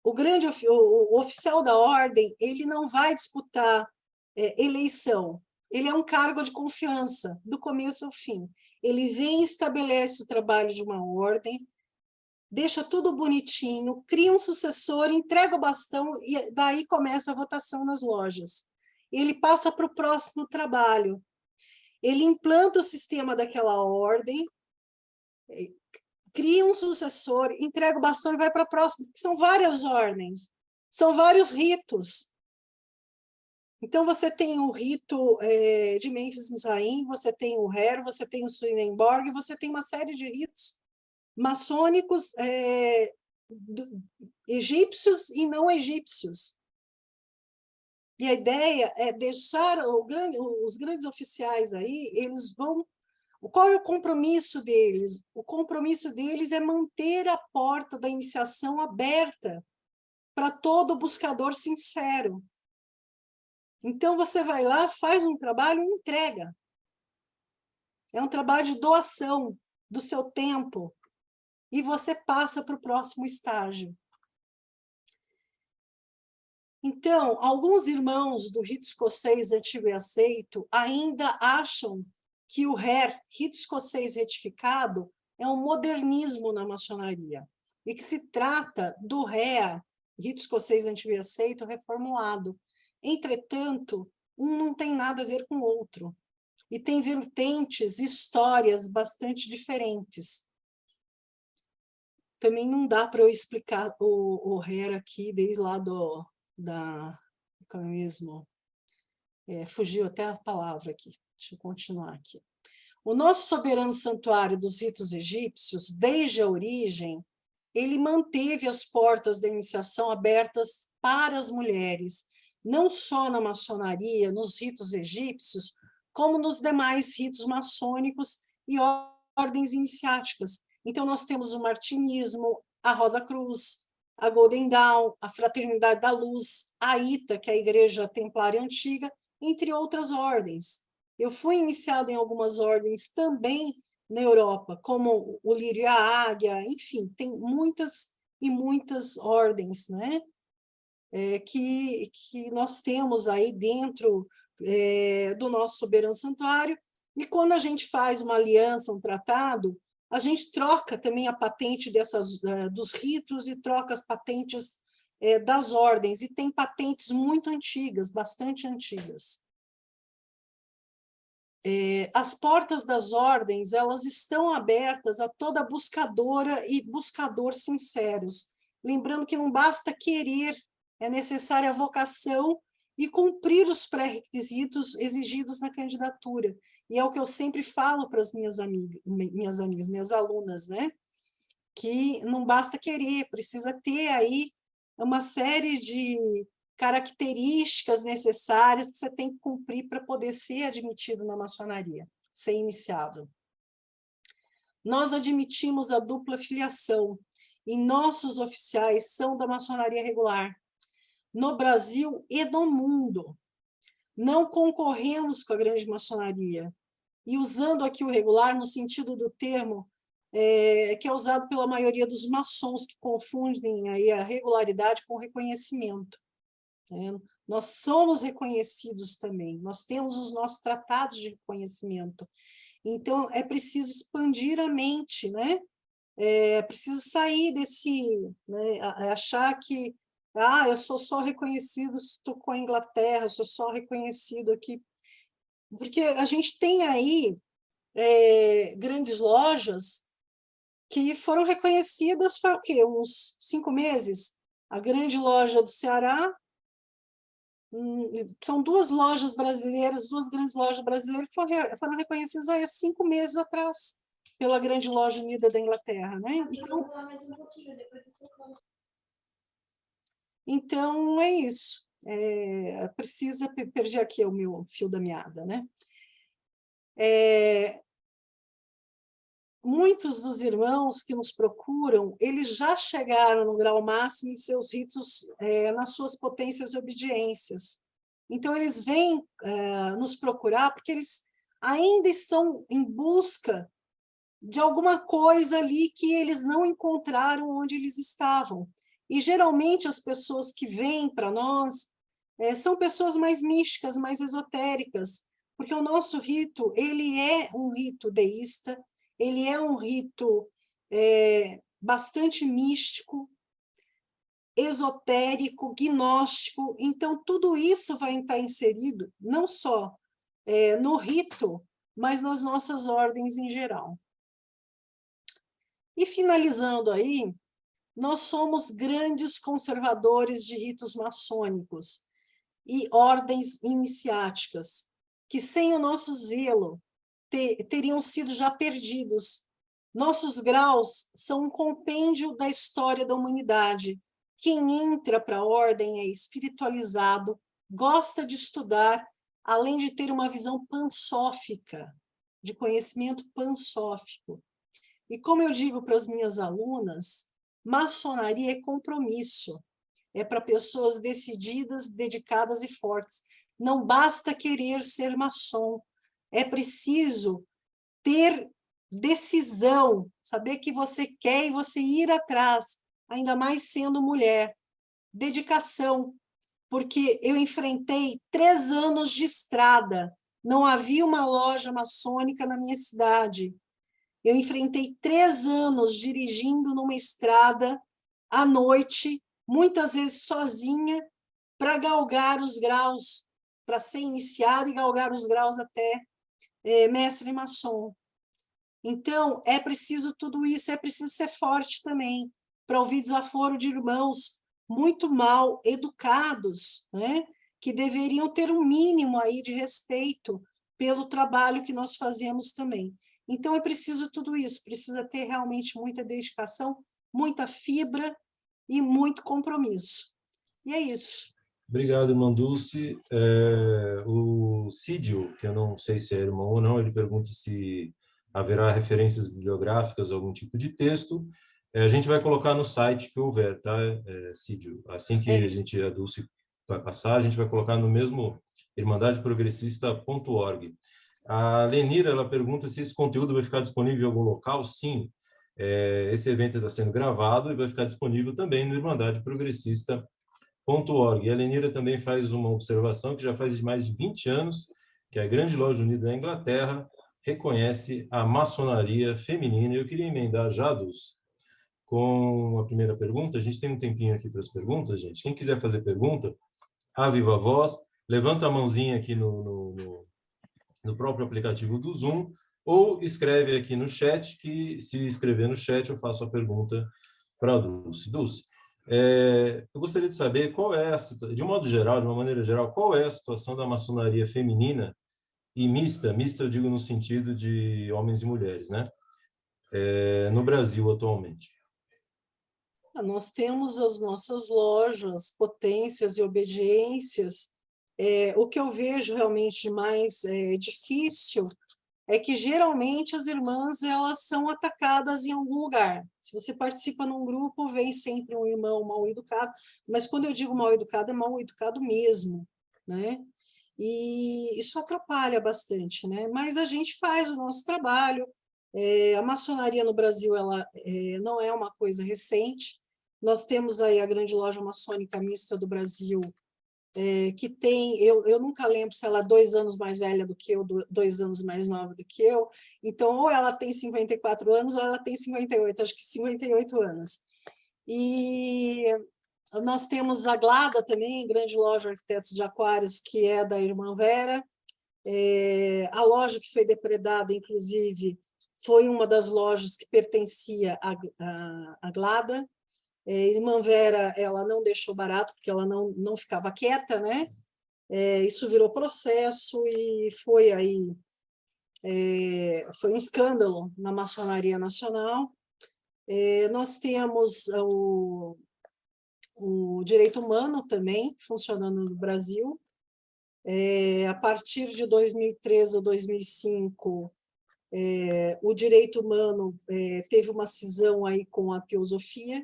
O oficial da ordem, ele não vai disputar eleição, ele é um cargo de confiança, do começo ao fim. Ele vem e estabelece o trabalho de uma ordem, deixa tudo bonitinho, cria um sucessor, entrega o bastão e daí começa a votação nas lojas. Ele passa para o próximo trabalho. Ele implanta o sistema daquela ordem, cria um sucessor, entrega o bastão e vai para a próxima. São várias ordens, são vários ritos. Então, você tem o rito de Memphis-Mizraim, você tem o Her, você tem o Swedenborg, você tem uma série de ritos maçônicos egípcios e não egípcios. E a ideia é deixar os grandes oficiais aí, eles vão... Qual é o compromisso deles? O compromisso deles é manter a porta da iniciação aberta para todo buscador sincero. Então, você vai lá, faz um trabalho e entrega. É um trabalho de doação do seu tempo. E você passa para o próximo estágio. Então, alguns irmãos do rito escocês antigo e aceito ainda acham que o Her, rito escocês retificado, é um modernismo na maçonaria, e que se trata do Rea, rito escocês antigo e aceito, reformulado. Entretanto, um não tem nada a ver com o outro, e tem vertentes, histórias bastante diferentes. Também não dá para eu explicar o Her aqui, desde lá mesmo. Fugiu até a palavra aqui. Deixa eu continuar aqui. O nosso soberano santuário dos ritos egípcios, desde a origem, ele manteve as portas da iniciação abertas para as mulheres, não só na maçonaria, nos ritos egípcios, como nos demais ritos maçônicos e ordens iniciáticas. Então, nós temos o martinismo, a Rosa Cruz, a Golden Dawn, a Fraternidade da Luz, a ITA, que é a Igreja Templária Antiga, entre outras ordens. Eu fui iniciada em algumas ordens também na Europa, como o Lírio e a Águia, enfim, tem muitas e muitas ordens, né? Que nós temos aí dentro do nosso soberano santuário, e quando a gente faz uma aliança, um tratado, a gente troca também a patente dos ritos e troca as patentes das ordens, e tem patentes muito antigas, bastante antigas. As portas das ordens, elas estão abertas a toda buscadora e buscador sinceros. Lembrando que não basta querer, é necessária a vocação e cumprir os pré-requisitos exigidos na candidatura. E é o que eu sempre falo para as minhas amigas, minhas alunas, né? Que não basta querer, precisa ter aí uma série de características necessárias que você tem que cumprir para poder ser admitido na maçonaria, ser iniciado. Nós admitimos a dupla filiação e nossos oficiais são da maçonaria regular, no Brasil e no mundo. Não concorremos com a grande maçonaria. E usando aqui o regular no sentido do termo que é usado pela maioria dos maçons, que confundem aí a regularidade com o reconhecimento. Nós somos reconhecidos também, nós temos os nossos tratados de reconhecimento. Então, é preciso expandir a mente, né? É preciso sair desse... né? Achar que eu sou só reconhecido se estou com a Inglaterra, eu sou só reconhecido aqui. Porque a gente tem aí grandes lojas que foram reconhecidas faz o quê? Uns 5 meses. A grande loja do Ceará, são duas lojas brasileiras, duas grandes lojas brasileiras que foram reconhecidas há 5 meses atrás pela grande loja unida da Inglaterra, né? Então é isso. Precisa perder aqui o meu fio da meada, né? Muitos dos irmãos que nos procuram, eles já chegaram no grau máximo em seus ritos, nas suas potências e obediências. Então, eles vêm nos procurar porque eles ainda estão em busca de alguma coisa ali que eles não encontraram onde eles estavam. E, geralmente, as pessoas que vêm para nós são pessoas mais místicas, mais esotéricas, porque o nosso rito, ele é um rito deísta, ele é um rito bastante místico, esotérico, gnóstico, então tudo isso vai estar inserido não só no rito, mas nas nossas ordens em geral. E finalizando aí, nós somos grandes conservadores de ritos maçônicos e ordens iniciáticas, que sem o nosso zelo teriam sido já perdidos. Nossos graus são um compêndio da história da humanidade. Quem entra para a ordem é espiritualizado, gosta de estudar, além de ter uma visão pansófica, de conhecimento pansófico. E como eu digo para as minhas alunas, maçonaria é compromisso, é para pessoas decididas, dedicadas e fortes. Não basta querer ser maçom, é preciso ter decisão, saber que você quer e você ir atrás, ainda mais sendo mulher. Dedicação, porque eu enfrentei 3 anos de estrada, não havia uma loja maçônica na minha cidade. Eu enfrentei 3 anos dirigindo numa estrada à noite, muitas vezes sozinha, para galgar os graus, para ser iniciada e galgar os graus até mestre maçom. Então, é preciso tudo isso, é preciso ser forte também, para ouvir desaforo de irmãos muito mal educados, né? Que deveriam ter um mínimo aí de respeito pelo trabalho que nós fazemos também. Então, é preciso tudo isso, precisa ter realmente muita dedicação, muita fibra e muito compromisso. E é isso. Obrigado, irmã Dulce. O Cídio, que eu não sei se é irmão ou não, ele pergunta se haverá referências bibliográficas ou algum tipo de texto. A gente vai colocar no site que houver, tá, Cídio? Assim que a Dulce vai passar, a gente vai colocar no mesmo irmandadeprogressista.org. A Lenira, ela pergunta se esse conteúdo vai ficar disponível em algum local. Sim, esse evento está sendo gravado e vai ficar disponível também no irmandadeprogressista.org. E a Lenira também faz uma observação que já faz mais de 20 anos que a Grande Loja Unida da Inglaterra reconhece a maçonaria feminina. Eu queria emendar já, Dulce, com a primeira pergunta. A gente tem um tempinho aqui para as perguntas, gente. Quem quiser fazer pergunta, a viva voz, levanta a mãozinha aqui no próprio aplicativo do Zoom, ou escreve aqui no chat, que se escrever no chat eu faço a pergunta para a Dulce. Dulce, eu gostaria de saber qual é, de um modo geral, de uma maneira geral, qual é a situação da maçonaria feminina e mista eu digo no sentido de homens e mulheres, né? No Brasil atualmente. Nós temos as nossas lojas, potências e obediências. O que eu vejo realmente mais difícil é que, geralmente, as irmãs elas são atacadas em algum lugar. Se você participa num grupo, vem sempre um irmão mal educado, mas quando eu digo mal educado, é mal educado mesmo, né? E isso atrapalha bastante, né? Mas a gente faz o nosso trabalho. A maçonaria no Brasil ela não é uma coisa recente. Nós temos aí a Grande Loja Maçônica Mista do Brasil, que tem, eu nunca lembro se ela é 2 anos mais velha do que eu, 2 anos mais nova do que eu, então ou ela tem 54 anos ou ela tem 58, acho que 58 anos. E nós temos a Glada também, Grande Loja Arquitetos de Aquários, que é da irmã Vera. A loja que foi depredada, inclusive, foi uma das lojas que pertencia à Glada. Irmã Vera, ela não deixou barato, porque ela não ficava quieta, né? Isso virou processo e foi aí, foi um escândalo na maçonaria nacional. Nós temos o direito humano também funcionando no Brasil. A partir de 2013 ou 2005, o direito humano teve uma cisão aí com a teosofia,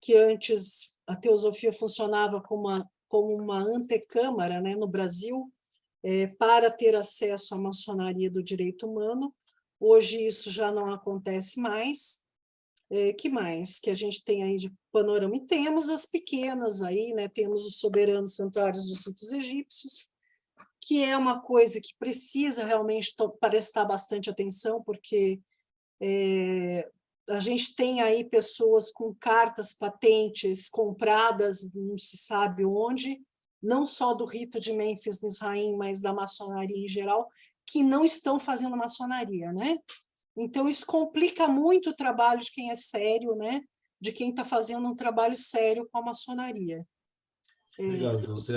que antes a teosofia funcionava como uma antecâmara, né, no Brasil, para ter acesso à maçonaria do direito humano. Hoje isso já não acontece mais. Que mais que a gente tem aí de panorama? E temos as pequenas aí, né? Temos os soberanos santuários dos ritos egípcios, que é uma coisa que precisa realmente prestar bastante atenção, porque a gente tem aí pessoas com cartas patentes compradas, não se sabe onde, não só do rito de Mênfis-Misraim, mas da maçonaria em geral, que não estão fazendo maçonaria, né? Então, isso complica muito o trabalho de quem é sério, né? De quem está fazendo um trabalho sério com a maçonaria. Obrigado, Dulce.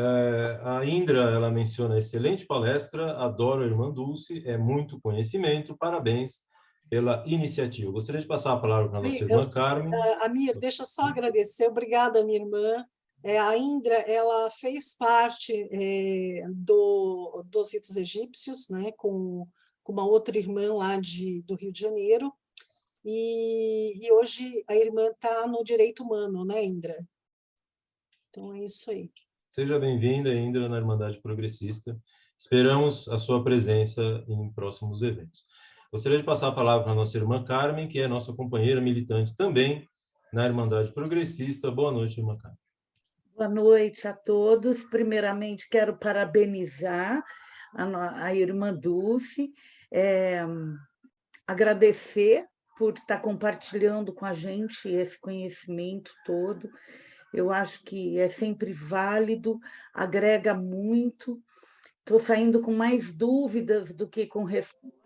A Indra, ela menciona excelente palestra, adoro a irmã Dulce, é muito conhecimento, parabéns pela iniciativa. Gostaria de passar a palavra para a nossa irmã Carmen. Amir, deixa eu só agradecer, obrigada, minha irmã. A Indra, ela fez parte dos ritos egípcios, né, com uma outra irmã lá do Rio de Janeiro, e hoje a irmã está no direito humano, né, Indra? Então é isso aí. Seja bem-vinda, Indra, na Irmandade Progressista. Esperamos a sua presença em próximos eventos. Gostaria de passar a palavra para a nossa irmã Carmen, que é nossa companheira militante também na Irmandade Progressista. Boa noite, irmã Carmen. Boa noite a todos. Primeiramente, quero parabenizar a irmã Dulce, agradecer por estar compartilhando com a gente esse conhecimento todo. Eu acho que é sempre válido, agrega muito. Estou saindo com mais dúvidas do que com respostas.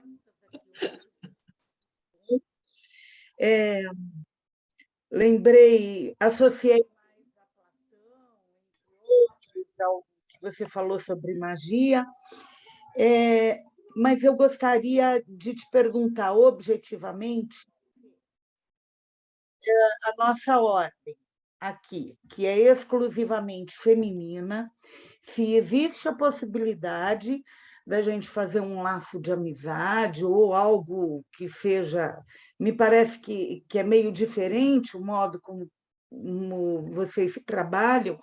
Lembrei, associei ao que você falou sobre magia, mas eu gostaria de te perguntar objetivamente a nossa ordem aqui, que é exclusivamente feminina, se existe a possibilidade da gente fazer um laço de amizade ou algo que seja... Me parece que é meio diferente o modo como vocês trabalham,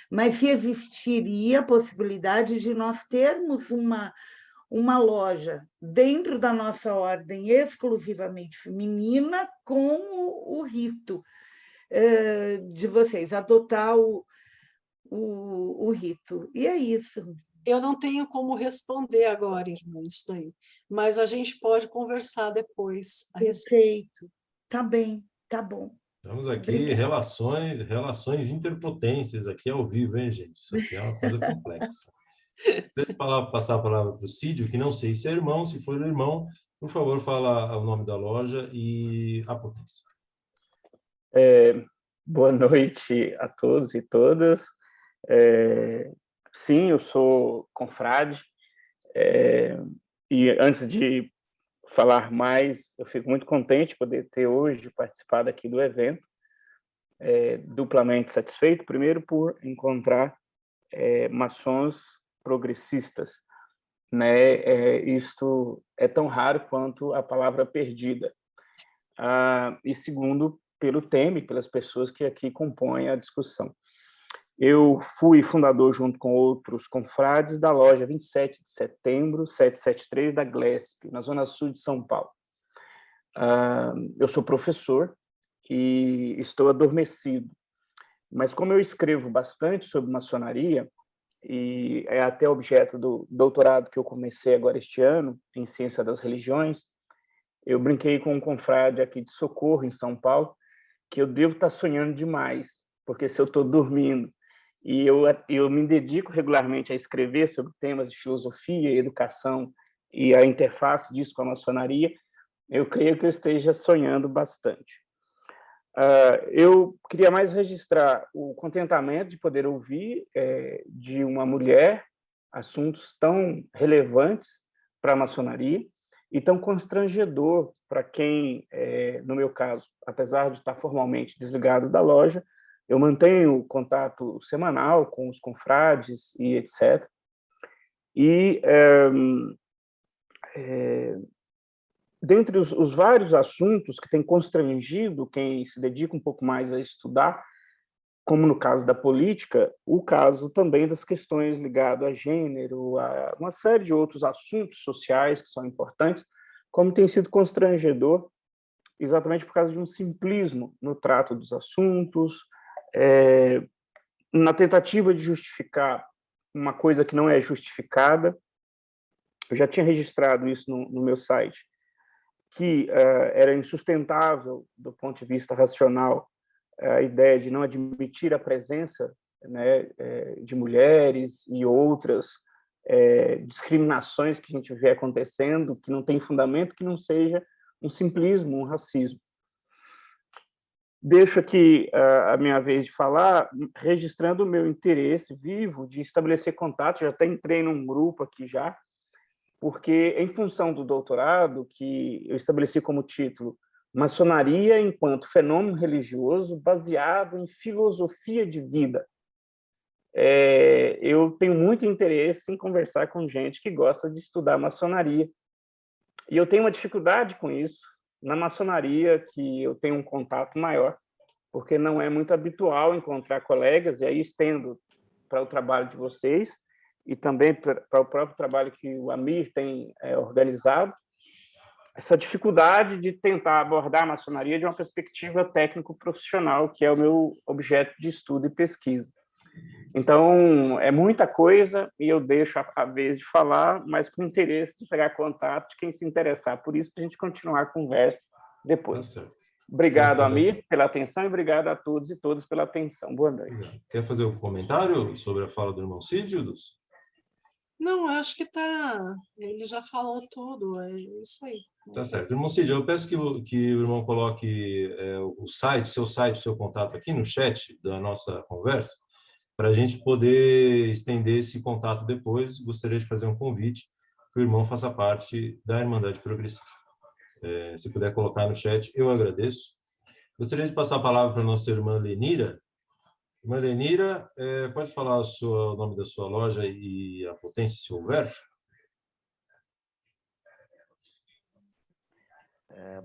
mas se existiria a possibilidade de nós termos uma loja dentro da nossa ordem exclusivamente feminina com o rito de vocês, adotar o rito. E é isso. Eu não tenho como responder agora, irmã, isso daí, mas a gente pode conversar depois. Perfeito. Tá bem, tá bom. Estamos aqui, relações interpotências aqui ao vivo, hein, gente? Isso aqui é uma coisa complexa. Gostaria de passar a palavra para o Cídio, que não sei se é irmão, se for irmão, por favor, fala o nome da loja e a potência. Boa noite a todos e todas. Sim, eu sou confrade, e antes de falar mais, eu fico muito contente de poder ter hoje participado aqui do evento, duplamente satisfeito, primeiro por encontrar maçons progressistas, né? Isto é tão raro quanto a palavra perdida. E segundo, pelo tema e pelas pessoas que aqui compõem a discussão. Eu fui fundador, junto com outros confrades, da loja 27 de setembro, 773 da Glesp, na zona sul de São Paulo. Eu sou professor e estou adormecido, mas como eu escrevo bastante sobre maçonaria, e é até objeto do doutorado que eu comecei agora este ano, em Ciência das Religiões, eu brinquei com um confrade aqui de Socorro, em São Paulo, que eu devo estar sonhando demais, porque se eu estou dormindo e eu me dedico regularmente a escrever sobre temas de filosofia, educação e a interface disso com a maçonaria, eu creio que eu esteja sonhando bastante. Eu queria mais registrar o contentamento de poder ouvir de uma mulher assuntos tão relevantes para a maçonaria e tão constrangedor para quem, no meu caso, apesar de estar formalmente desligado da loja, eu mantenho contato semanal com os confrades e etc. E, dentre os vários assuntos que têm constrangido quem se dedica um pouco mais a estudar, como no caso da política, o caso também das questões ligadas a gênero, a uma série de outros assuntos sociais que são importantes, como tem sido constrangedor, exatamente por causa de um simplismo no trato dos assuntos, na tentativa de justificar uma coisa que não é justificada, eu já tinha registrado isso no meu site, que era insustentável do ponto de vista racional a ideia de não admitir a presença, né, de mulheres e outras discriminações que a gente vê acontecendo, que não tem fundamento, que não seja um simplismo, um racismo. Deixo aqui a minha vez de falar, registrando o meu interesse vivo de estabelecer contato, já até entrei num grupo aqui já, porque em função do doutorado, que eu estabeleci como título Maçonaria enquanto fenômeno religioso baseado em filosofia de vida, eu tenho muito interesse em conversar com gente que gosta de estudar maçonaria. E eu tenho uma dificuldade com isso na maçonaria, que eu tenho um contato maior, porque não é muito habitual encontrar colegas, e aí estendo para o trabalho de vocês, e também para o próprio trabalho que o Amir tem organizado, essa dificuldade de tentar abordar a maçonaria de uma perspectiva técnico-profissional, que é o meu objeto de estudo e pesquisa. Então, é muita coisa, e eu deixo a vez de falar, mas com interesse de pegar contato de quem se interessar por isso, para a gente continuar a conversa depois. Tá certo. Obrigado, Amir, pela atenção, e obrigado a todos e todas pela atenção. Boa noite. Quer fazer um comentário sobre a fala do irmão Cid, Dulce? Não, eu acho que ele já falou tudo, é isso aí. Tá certo. Irmão Cid, eu peço que o irmão coloque o site, seu contato aqui no chat da nossa conversa, para a gente poder estender esse contato depois. Gostaria de fazer um convite que o irmão faça parte da Irmandade Progressista. Se puder colocar no chat, eu agradeço. Gostaria de passar a palavra para a nossa irmã Lenira. Irmã Lenira, pode falar o nome da sua loja e a potência, se houver?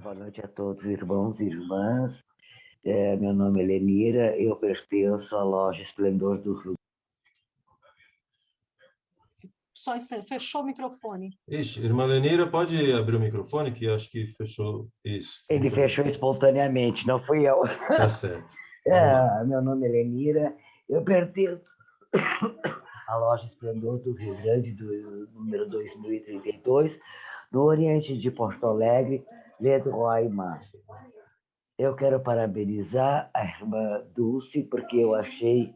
Boa noite a todos, irmãos e irmãs. Meu nome é Lenira, eu pertenço à loja Esplendor do Rio. Só um instante, fechou o microfone. Ixi, irmã Lenira, pode abrir o microfone, que acho que fechou isso. Ele fechou espontaneamente, não fui eu. Tá certo. Meu nome é Lenira, eu pertenço à loja Esplendor do Rio Grande, do número 2032, no Oriente de Porto Alegre, Leroy-Mar. Eu quero parabenizar a irmã Dulce, porque eu achei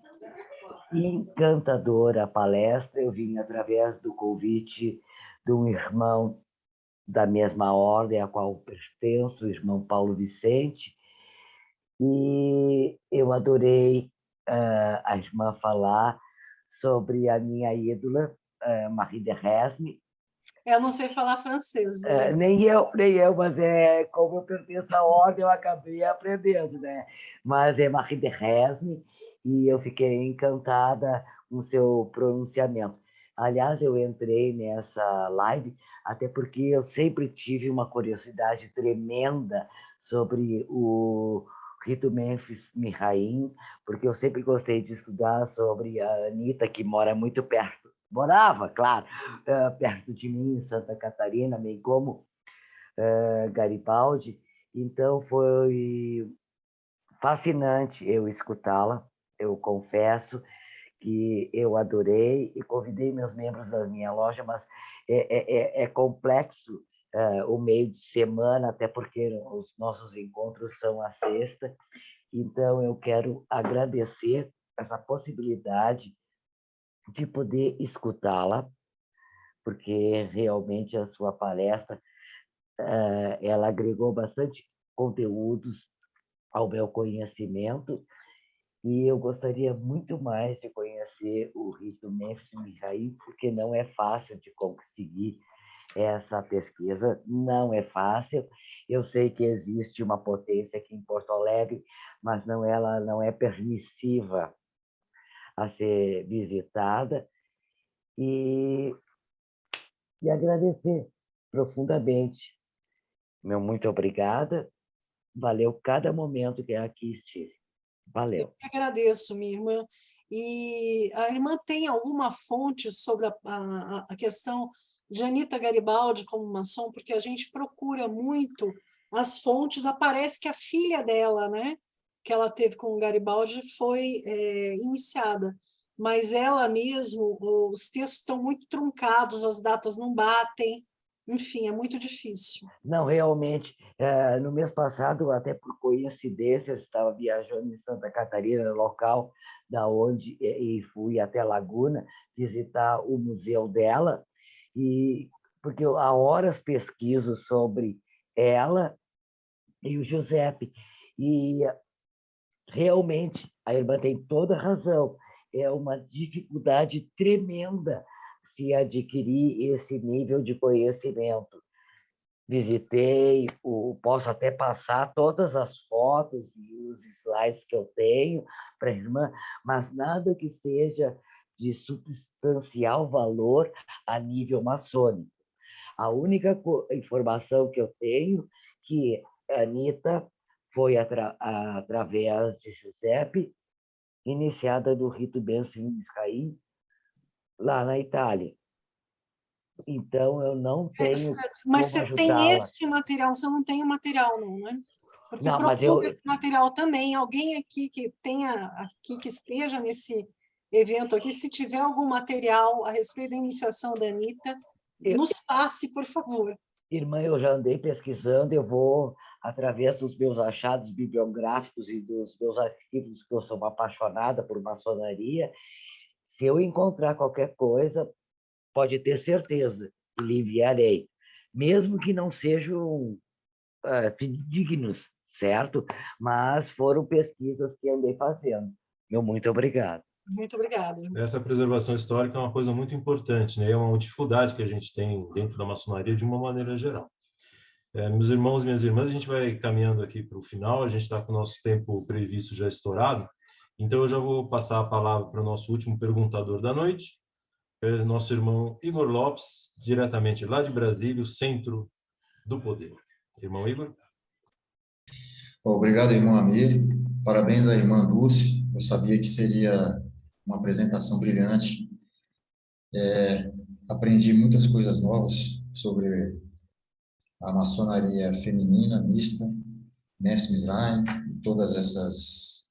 encantadora a palestra. Eu vim através do convite de um irmão da mesma ordem a qual pertenço, o irmão Paulo Vicente, e eu adorei a irmã falar sobre a minha ídola, Marie de Resme. Eu não sei falar francês. Nem eu, mas como eu pertenço à ordem, eu acabei aprendendo, né? Mas é Marie de Resme, e eu fiquei encantada com o seu pronunciamento. Aliás, eu entrei nessa live até porque eu sempre tive uma curiosidade tremenda sobre o rito Memphis Mihraim, porque eu sempre gostei de estudar sobre a Anitta, que mora muito perto. Morava, claro, perto de mim, em Santa Catarina, bem como Garibaldi. Então, foi fascinante eu escutá-la. Eu confesso que eu adorei e convidei meus membros da minha loja, mas é complexo o meio de semana, até porque os nossos encontros são à sexta. Então, eu quero agradecer essa possibilidade de poder escutá-la, porque realmente a sua palestra ela agregou bastante conteúdos ao meu conhecimento, e eu gostaria muito mais de conhecer o rito Memphis Mihraim, porque não é fácil de conseguir essa pesquisa, não é fácil. Eu sei que existe uma potência aqui em Porto Alegre, mas ela não é permissiva a ser visitada, e agradecer profundamente. Meu muito obrigada, valeu cada momento que aqui estive. Valeu. Eu que agradeço, minha irmã. E a irmã tem alguma fonte sobre a questão de Anitta Garibaldi como maçom? Porque a gente procura muito as fontes, aparece que a filha dela, né, que ela teve com o Garibaldi, foi iniciada. mas ela mesmo, os textos estão muito truncados, as datas não batem, enfim, é muito difícil. Não, realmente, no mês passado, até por coincidência, eu estava viajando em Santa Catarina, local da onde e fui até Laguna visitar o museu dela, e porque há horas pesquiso sobre ela e o Giuseppe, e realmente a irmã tem toda a razão, é uma dificuldade tremenda se adquirir esse nível de conhecimento. Visitei, posso até passar todas as fotos e os slides que eu tenho para a irmã, mas nada que seja de substancial valor a nível maçônico. A única informação que eu tenho que a Anitta foi através de Giuseppe, iniciada do rito Benção Israel, lá na Itália. Então, eu não tenho Mas como você tem ajudá-la. este material, você não tem o material, não, né? Porque Não, mas procura esse material também. Alguém aqui que tenha, aqui que esteja nesse evento aqui, se tiver algum material a respeito da iniciação da Anitta, nos passe, por favor. Irmã, eu já andei pesquisando, eu vou, através dos meus achados bibliográficos e dos meus arquivos, que eu sou uma apaixonada por maçonaria, se eu encontrar qualquer coisa, pode ter certeza que lhe enviarei, mesmo que não sejam dignos, certo? Mas foram pesquisas que andei fazendo. Meu muito obrigado. Muito obrigada. Essa preservação histórica é uma coisa muito importante, né? É uma dificuldade que a gente tem dentro da maçonaria de uma maneira geral. Meus irmãos e minhas irmãs, a gente vai caminhando aqui para o final, a gente está com o nosso tempo previsto já estourado, então eu já vou passar a palavra para o nosso último perguntador da noite, nosso irmão Igor Lopes, diretamente lá de Brasília, o centro do poder. Irmão Igor? Obrigado, irmão Amir. Parabéns à irmã Dulce. Eu sabia que seria uma apresentação brilhante. Aprendi muitas coisas novas sobre a maçonaria feminina, mista, Mestre Mizraim, e todas essas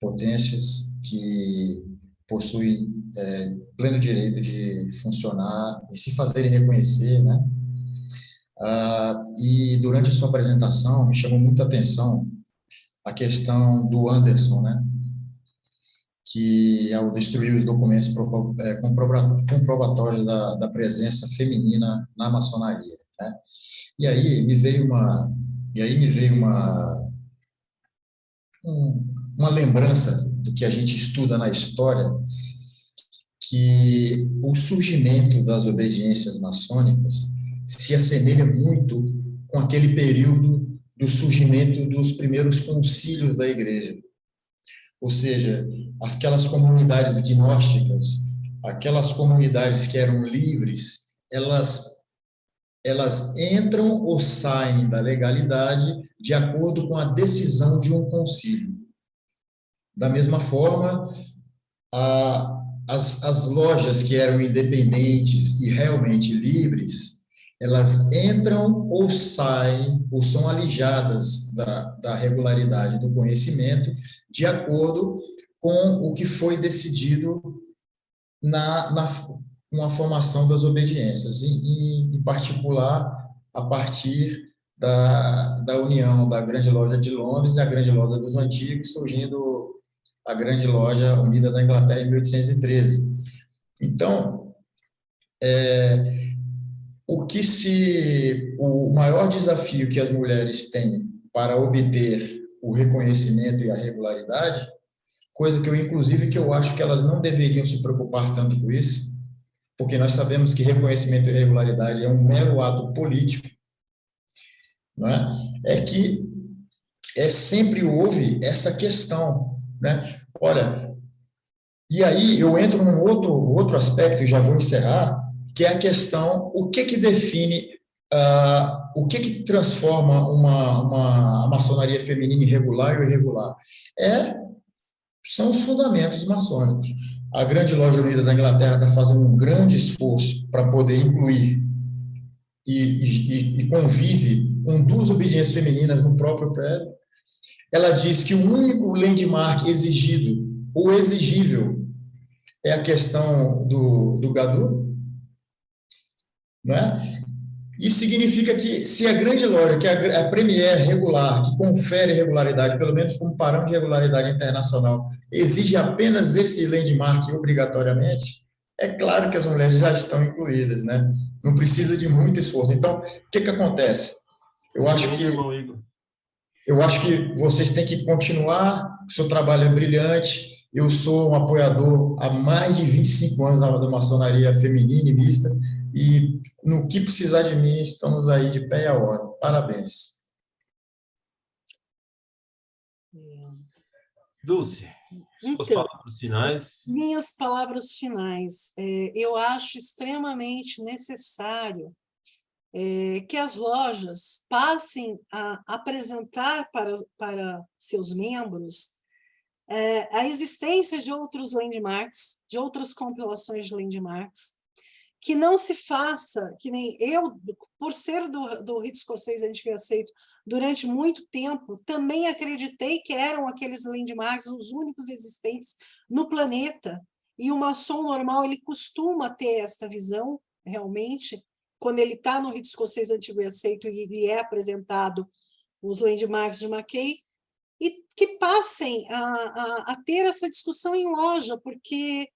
potências que possuem pleno direito de funcionar e se fazerem reconhecer, né? E durante a sua apresentação me chamou muita atenção a questão do Anderson, né? Que ao destruir os documentos comprobatórios da presença feminina na maçonaria, né? E aí me veio uma lembrança do que a gente estuda na história, que o surgimento das obediências maçônicas se assemelha muito com aquele período do surgimento dos primeiros concílios da igreja. Ou seja, aquelas comunidades gnósticas, aquelas comunidades que eram livres, elas entram ou saem da legalidade de acordo com a decisão de um concílio. Da mesma forma, as lojas que eram independentes e realmente livres, elas entram ou saem, ou são alijadas da regularidade do conhecimento, de acordo com o que foi decidido com a formação das obediências, em particular, a partir da união da Grande Loja de Londres e a Grande Loja dos Antigos, surgindo a Grande Loja Unida da Inglaterra em 1813. Então, o maior desafio que as mulheres têm para obter o reconhecimento e a regularidade, coisa que eu acho que elas não deveriam se preocupar tanto com isso, porque nós sabemos que reconhecimento e regularidade é um mero ato político, não é? É que sempre houve essa questão, né? Olha, e aí eu entro num outro aspecto, e já vou encerrar, que é a questão, o que define, o que transforma a maçonaria feminina em regular ou irregular? São os fundamentos maçônicos. A Grande Loja Unida da Inglaterra está fazendo um grande esforço para poder incluir e convive com 2 obediências femininas no próprio prédio. Ela diz que o único landmark exigido ou exigível é a questão do Gadu, né? Isso significa que, se a grande loja, que a Premier regular, que confere regularidade, pelo menos como parâmetro de regularidade internacional, exige apenas esse landmark obrigatoriamente, é claro que as mulheres já estão incluídas, né? Não precisa de muito esforço. Então, o que acontece? Eu acho que vocês têm que continuar, o seu trabalho é brilhante, eu sou um apoiador há mais de 25 anos da maçonaria feminina e mista, e no que precisar de mim, estamos aí de pé à ordem. Parabéns. Dulce, suas Então, palavras finais. minhas palavras finais. Eu acho extremamente necessário que as lojas passem a apresentar para seus membros a existência de outros landmarks, de outras compilações de landmarks, que não se faça, que nem eu, por ser do rito escocês antigo e aceito, durante muito tempo, também acreditei que eram aqueles landmarks os únicos existentes no planeta, e o maçom normal, ele costuma ter esta visão, realmente, quando ele está no rito escocês antigo e aceito e ele é apresentado os landmarks de Mackay, e que passem a ter essa discussão em loja, porque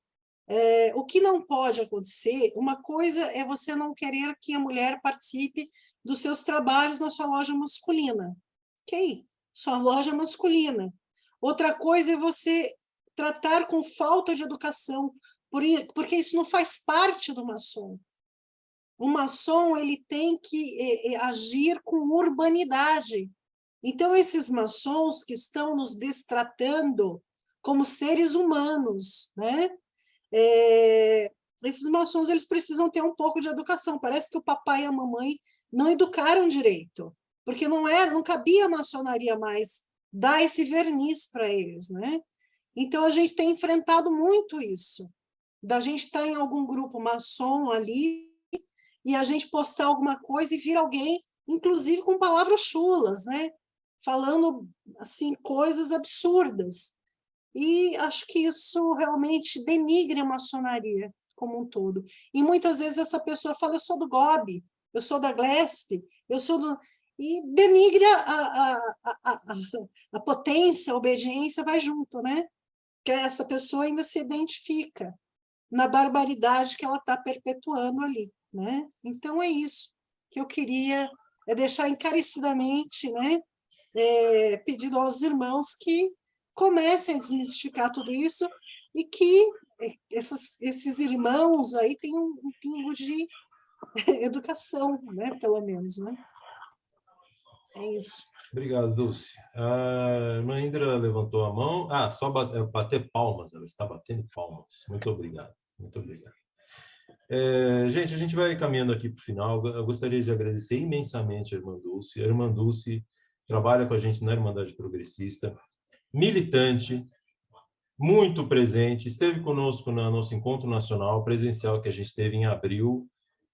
o que não pode acontecer, uma coisa é você não querer que a mulher participe dos seus trabalhos na sua loja masculina. Ok, sua loja masculina. Outra coisa é você tratar com falta de educação, porque isso não faz parte do maçom. O maçom, ele tem que agir com urbanidade. Então, esses maçons que estão nos destratando como seres humanos, né? Esses maçons, eles precisam ter um pouco de educação. Parece que o papai e a mamãe não educaram direito, porque não cabia a maçonaria mais dar esse verniz para eles, né? Então, a gente tem enfrentado muito isso, da gente estar em algum grupo maçom ali e a gente postar alguma coisa e vir alguém, inclusive com palavras chulas, né? Falando assim, coisas absurdas. E acho que isso realmente denigre a maçonaria como um todo. E muitas vezes essa pessoa fala, eu sou do GOB, eu sou da GLESP, eu sou do... E denigre a potência, a obediência, vai junto, né? Que essa pessoa ainda se identifica na barbaridade que ela está perpetuando ali, né? Então é isso que eu queria deixar encarecidamente, né? Pedindo aos irmãos que comecem a desmistificar tudo isso e que esses irmãos aí tenham um pingo de educação, né? Pelo menos, né? É isso. Obrigado, Dulce. A irmã Indra levantou a mão. Só bater palmas, ela está batendo palmas. Muito obrigado, muito obrigado. Gente, a gente vai caminhando aqui para o final. Eu gostaria de agradecer imensamente a irmã Dulce. A irmã Dulce trabalha com a gente na Irmandade Progressista, militante, muito presente, esteve conosco no nosso encontro nacional presencial que a gente teve em abril.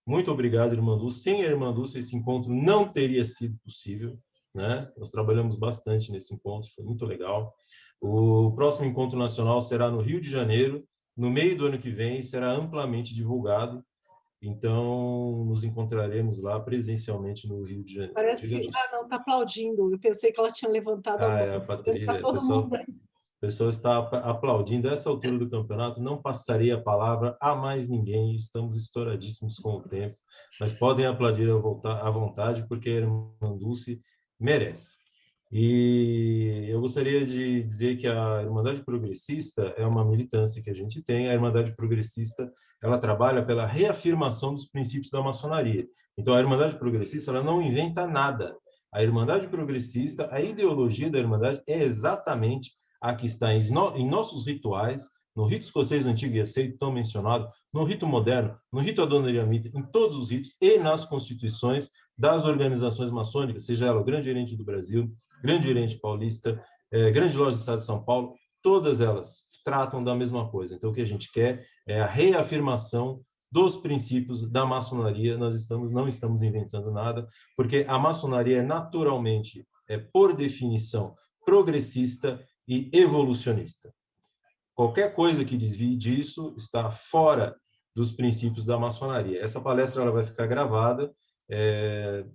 Muito obrigado, irmã Dulce. Sem a irmã Dulce, esse encontro não teria sido possível, né? Nós trabalhamos bastante nesse encontro, foi muito legal. O próximo encontro nacional será no Rio de Janeiro, no meio do ano que vem, e será amplamente divulgado. Então, nos encontraremos lá presencialmente no Rio de Janeiro. Parece... não, está aplaudindo. Eu pensei que ela tinha levantado a mão. A Patrícia, tá todo mundo aí. o pessoal está aplaudindo. Essa altura do campeonato, não passaria a palavra a mais ninguém. Estamos estouradíssimos com o tempo. Mas podem aplaudir à vontade, porque a irmã Dulce merece. E eu gostaria de dizer que a Irmandade Progressista é uma militância que a gente tem. A Irmandade Progressista, ela trabalha pela reafirmação dos princípios da maçonaria. Então, a Irmandade Progressista, ela não inventa nada. A Irmandade Progressista, a ideologia da Irmandade é exatamente a que está em nossos rituais, no rito escocês antigo e aceito, tão mencionado, no rito moderno, no rito adoneriamita, em todos os ritos e nas constituições das organizações maçônicas, seja ela o Grande Oriente do Brasil, Grande Oriente Paulista, Grande Loja do Estado de São Paulo, todas elas tratam da mesma coisa. Então, o que a gente quer é a reafirmação dos princípios da maçonaria. Nós não estamos inventando nada, porque a maçonaria é naturalmente, por definição, progressista e evolucionista. Qualquer coisa que desvie disso está fora dos princípios da maçonaria. Essa palestra ela vai ficar gravada,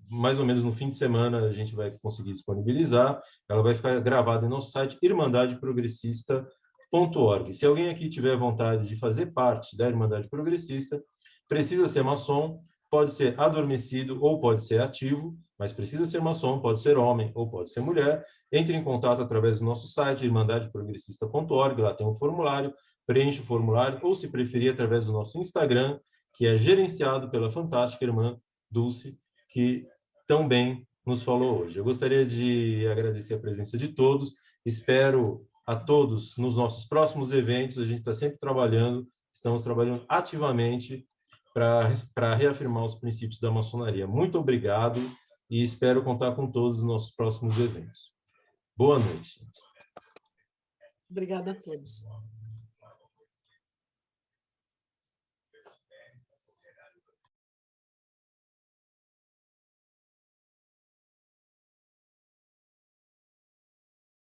mais ou menos no fim de semana a gente vai conseguir disponibilizar. Ela vai ficar gravada em nosso site irmandadeprogressista.org. Se alguém aqui tiver vontade de fazer parte da Irmandade Progressista, precisa ser maçom, pode ser adormecido ou pode ser ativo, mas precisa ser maçom, pode ser homem ou pode ser mulher. Entre em contato através do nosso site, irmandadeprogressista.org, lá tem um formulário, preencha o formulário, ou se preferir, através do nosso Instagram, que é gerenciado pela fantástica irmã Dulce, que tão bem nos falou hoje. Eu gostaria de agradecer a presença de todos, espero a todos nos nossos próximos eventos, a gente está sempre trabalhando, estamos trabalhando ativamente para reafirmar os princípios da maçonaria. Muito obrigado e espero contar com todos nos nossos próximos eventos. Boa noite. Obrigada a todos.